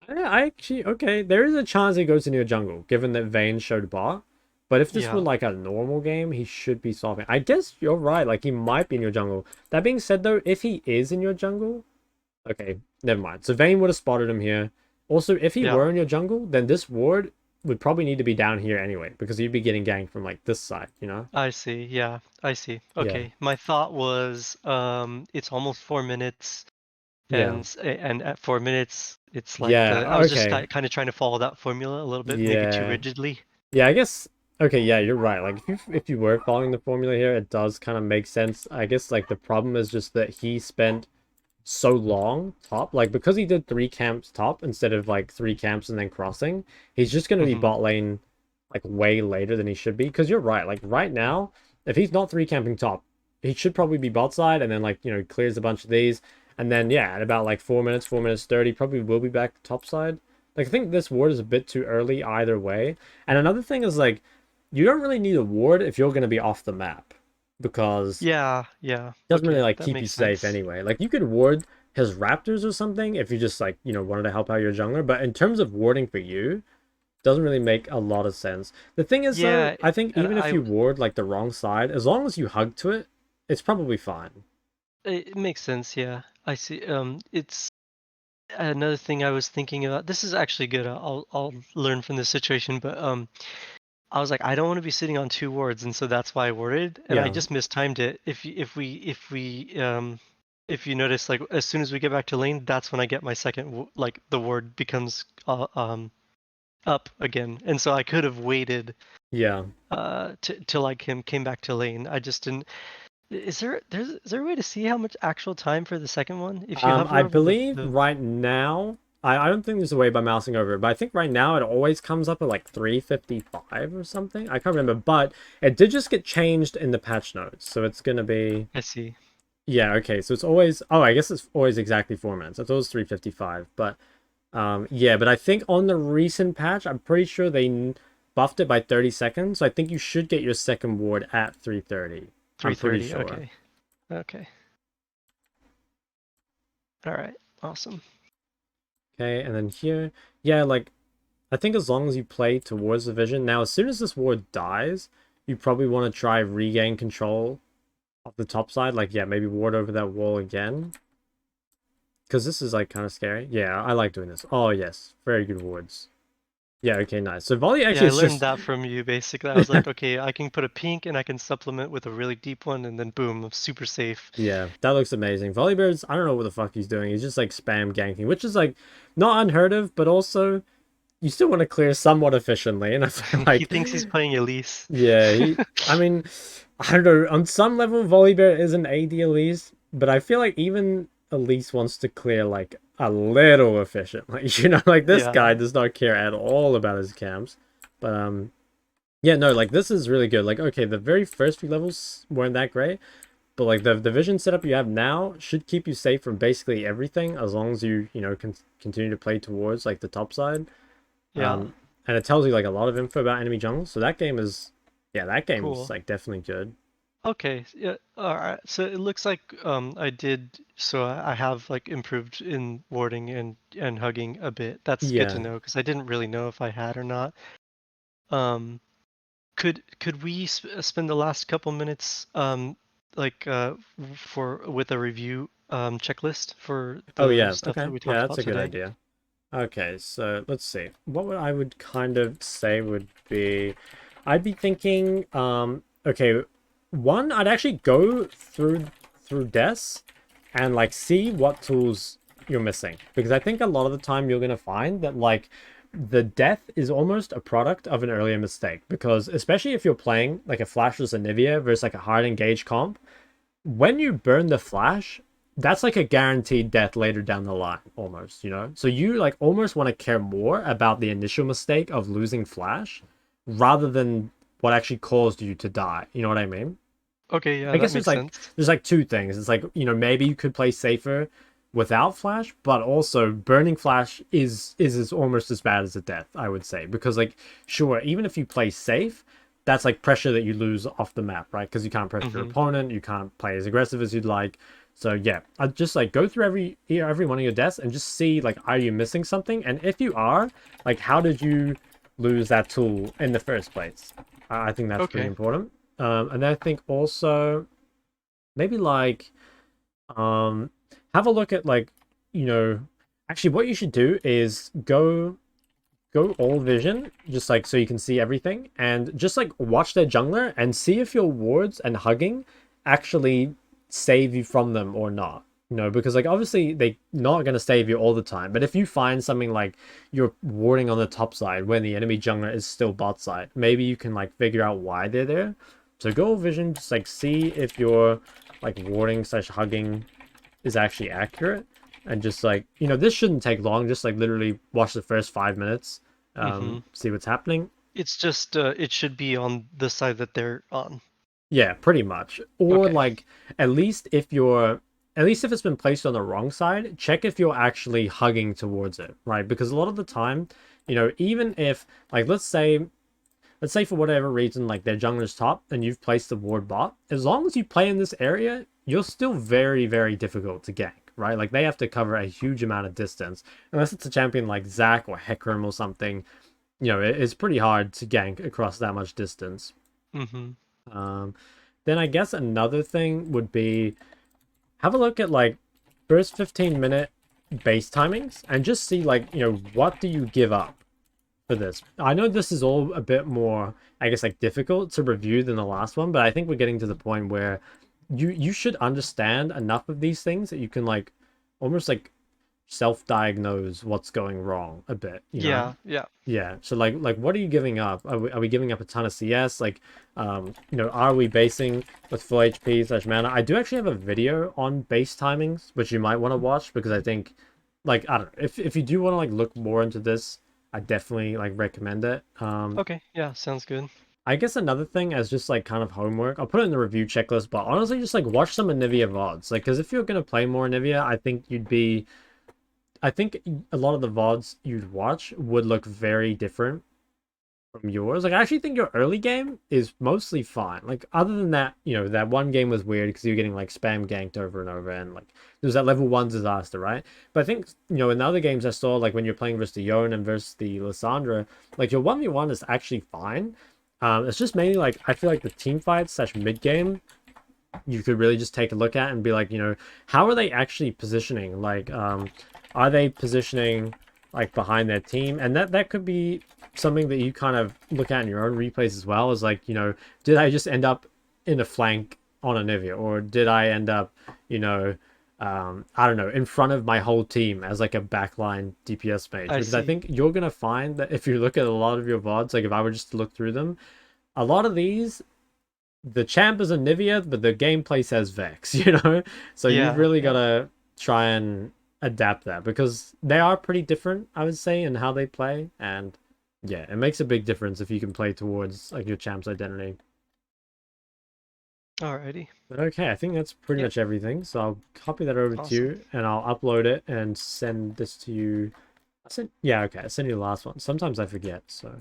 I actually, okay, there is a chance he goes into your jungle, given that Vayne showed bot. But if this were
Yeah.
like a normal game, he should be solving. I guess you're right, like he might be in your jungle. That being said though, if he is in your jungle, okay, never mind. So Vayne would have spotted him here. Also, if he
Yeah.
were in your jungle, then this ward would probably need to be down here anyway, because you'd be getting ganked from like this side, you know?
I see. Yeah, I see.
Yeah.
Okay. My thought was, it's almost 4 minutes,
Yeah.
and at 4 minutes, it's like the I
Yeah.
was just
Okay.
kind of trying to follow that formula a little bit, maybe too
Yeah.
rigidly.
Yeah, I guess okay, yeah, you're right. Like if you were following the formula here, it does kind of make sense. I guess like the problem is just that he spent so long top, like because he did 3 camps top instead of like 3 camps and then crossing, he's just gonna be
Hmm.
bot lane like way later than he should be. Because you're right, like right now, if he's not 3 camping top, he should probably be bot side and then like clears a bunch of these. And then yeah, at about like 4 minutes, 4 minutes 30, probably will be back top side. Like I think this ward is a bit too early either way. And another thing is like you don't really need a ward if you're gonna be off the map. Because
Yeah. Yeah.
it doesn't really
Okay,
like
that
keep you
makes
safe
sense.
anyway. Like you could ward his raptors or something if you just like, wanted to help out your jungler, but in terms of warding for you, doesn't really make a lot of sense. The thing is though,
Yeah,
I think
and
even if you ward like the wrong side, as long as you hug to it, it's probably fine.
it makes sense. Yeah, I see. It's another thing I was thinking about. This is actually good. I'll learn from this situation, but I was like, I don't want to be sitting on two wards, and so that's why I warded, and I
Yeah.
just mistimed it. If you notice, like as soon as we get back to lane, that's when I get my second like the ward becomes up again, and so I could have waited
Yeah.
till like him came back to lane. I just didn't. Is there a way to see how much actual time for the second one if you
I
hover over
believe
the
right now, I don't think there's a way by mousing over it, but I think right now it always comes up at like 3:55 or something. I can't remember, but it did just get changed in the patch notes. So it's gonna be,
I see.
yeah, okay. So it's always, oh, I guess it's always exactly 4 minutes. I thought it was 3:55, but yeah, but I think on the recent patch, I'm pretty sure they buffed it by 30 seconds. So I think you should get your second ward at 3:30. I'm pretty
3:30.
sure.
Okay. Okay. All right. Awesome.
Okay, and then here, yeah, like I think as long as you play towards the vision. Now, as soon as this ward dies, you probably want to try regain control of the top side. Like, yeah, maybe ward over that wall again. Because this is like kind of scary. Yeah, I like doing this. Oh, yes. Very good wards. Yeah, okay, nice. So volley
Yeah,
actually
I
is
learned
just
that from you basically. I was like, okay, I can put a pink and I can supplement with a really deep one, and then boom, I'm super safe.
yeah, that looks amazing. Volleybird's, I don't know what the fuck he's doing. He's just like spam ganking, which is like not unheard of, but also you still want to clear somewhat efficiently. And I feel
He
like,
thinks he's playing Elise.
yeah, I mean, I don't know. On some level, Volibear is an AD Elise, but I feel like even Elise wants to clear like a little efficiently. You know, like this guy
Yeah,
does not care at all about his camps. But yeah, no, like this is really good. Like, okay, the very first few levels weren't that great, but like the vision setup you have now should keep you safe from basically everything as long as you know continue to play towards like the top side.
yeah,
And it tells you like a lot of info about enemy jungle. So that game is, yeah, that game is
cool.
like definitely good.
Okay, yeah, all right. So it looks like I did. So I have like improved in warding and hugging a bit. That's good to
Yeah.
know because I didn't really know if I had or not. Um, could we spend the last couple minutes like for with a review checklist for
Oh
the
yeah.
stuff that
Okay.
we
Yeah,
talked
that's
about
a good
today?
idea. Okay, so let's see. What would I would kind of say would be, I'd be thinking, okay, one, I'd actually go through Des and like see what tools you're missing. Because I think a lot of the time you're gonna find that like the death is almost a product of an earlier mistake. Because especially if you're playing like a flashless Anivia versus like a hard engaged comp, when you burn the flash, that's like a guaranteed death later down the line, almost, you know? So you like almost want to care more about the initial mistake of losing flash rather than what actually caused you to die. You know what I mean?
Okay, yeah,
I
that
guess
makes sense.
there's like two things. It's like, you know, maybe you could play safer without flash, but also burning flash is almost as bad as a death, I would say. Because like sure, even if you play safe, that's like pressure that you lose off the map, right? Because you can't pressure your
Mm-hmm.
opponent, you can't play as aggressive as you'd like. So yeah, I just like go through every one of your deaths and just see like are you missing something? And if you are, like how did you lose that tool in the first place? I think that's pretty
Okay.
important. And then I think also maybe like um have a look at like you know actually what you should do is go all vision just like so you can see everything and just like watch their jungler and see if your wards and hugging actually save you from them or not, you know, because like obviously they not going to save you all the time, but if you find something like you're warding on the top side when the enemy jungler is still bot side, maybe you can like figure out why they're there. So go all vision, just like see if your like warding slash hugging is actually accurate, and just like you know this shouldn't take long, just like literally watch the first 5 minutes,
Mm-hmm.
see what's happening.
It's just it should be on the side that they're on.
Yeah, pretty much. Or
Okay.
like at least if you're at least if it's been placed on the wrong side, check if you're actually hugging towards it, right? Because a lot of the time, you know, even if like let's say for whatever reason like their jungler's top and you've placed the ward bot, as long as you play in this area, you're still very, very difficult to gank, right? Like they have to cover a huge amount of distance. Unless it's a champion like Zac or Hecarim or something, you know, it's pretty hard to gank across that much distance.
Mm-hmm.
Um, then I guess another thing would be have a look at like first 15 minute. base timings and just see like, what do you give up for this? I know this is all a bit more, I guess, like difficult to review than the last one, but I think we're getting to the point where you should understand enough of these things that you can like almost like self-diagnose what's going wrong a bit, you know?
Yeah, yeah.
Yeah. So like what are you giving up? Are we giving up a ton of CS? Like are we basing with full HP/mana? I do actually have a video on base timings, which you might want to watch because I think like I don't know, if you do want to like look more into this, I definitely like recommend it.
Okay, yeah, sounds good.
I guess another thing as just like kind of homework, I'll put it in the review checklist, but honestly just like watch some Anivia VODs. Like because if you're gonna play more Anivia, I think a lot of the VODs you'd watch would look very different from yours. Like, I actually think your early game is mostly fine. Like, other than that, that one game was weird because you were getting like spam ganked over and over, and like there was that level one disaster, right? But I think in the other games I saw, like when you're playing versus the Yone and versus the Lissandra, like your 1v1 is actually fine. It's just mainly like I feel like the team fight slash mid game you could really just take a look at and be like, how are they actually positioning? Like, are they positioning like behind their team? And that could be something that you kind of look at in your own replays as well. Is like, did I just end up in a flank on Anivia, or did I end up, I don't know, in front of my whole team as like a backline DPS mage?
I
Because I
see.
think you're gonna find that if you look at a lot of your VODs, like if I were just to look through them, a lot of these the champ is Anivia, but the gameplay says Vex, So you've
Yeah,
really got
yeah.
to try and adapt that because they are pretty different, I would say, in how they play. And yeah, it makes a big difference if you can play towards like your champ's identity.
Alrighty.
But okay, I think that's pretty
Yep,
much everything. So I'll copy that over to
awesome.
you and I'll upload it and send this to you. Yeah, okay, I sent you the last one. Sometimes I forget, so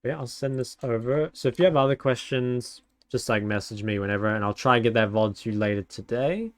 yeah, I'll send this over. So if you have other questions, just like message me whenever, and I'll try and get that VOD to you later today.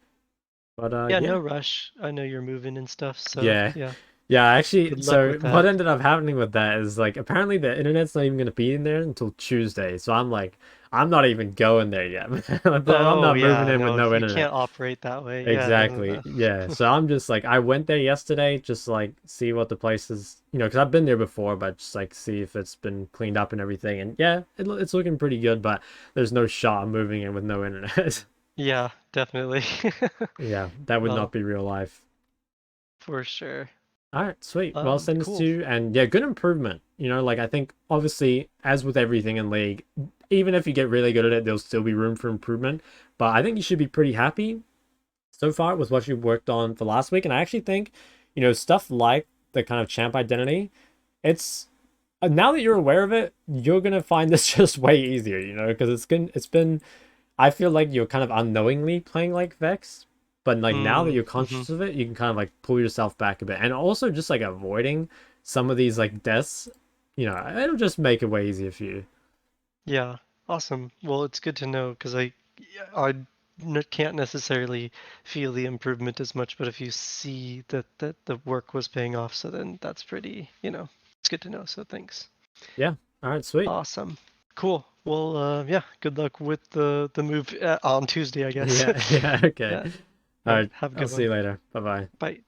But
Yeah,
yeah,
no rush. I know you're moving and stuff, so
yeah,
yeah.
yeah. Actually,
Good luck
so
with
what
that.
ended up happening with that is like apparently the internet's not even gonna be in there until Tuesday. So I'm like, I'm not even going there yet. I'm
Oh
not moving
yeah,
in with
no,
no
you
internet.
can't operate that way. Yeah, no, no,
Exactly.
no.
Yeah. So I'm just like, I went there yesterday, just like see what the place is, because I've been there before, but just like see if it's been cleaned up and everything. And yeah, it's looking pretty good, but there's no shot of moving in with no internet.
Yeah, definitely.
Yeah, that would not
Well,
be real life.
for sure.
All right, sweet. Well, I'll send this to
Cool.
you. And yeah, good improvement. Like I think obviously, as with everything in League, even if you get really good at it, there'll still be room for improvement. But I think you should be pretty happy so far with what you've worked on for last week. And I actually think, stuff like the kind of champ identity, it's now that you're aware of it, you're gonna find this just way easier, because it's been I feel like you're kind of unknowingly playing like Vex, but like now that you're
Mm-hmm.
conscious of it, you can kind of like pull yourself back a bit. And also just like avoiding some of these like deaths, it'll just make it way easier for you.
Yeah, awesome. Well, it's good to know because yeah, can't necessarily feel the improvement as much, but if you see that the work was paying off, so then that's pretty, it's good to know. So thanks.
Yeah. All right, sweet.
Awesome. Cool. Well, yeah, good luck with the move on Tuesday, I guess.
Yeah, yeah, okay.
Yeah.
All
All right.
right,
Have a
I'll
good
see
one.
you later. Bye bye.
Bye.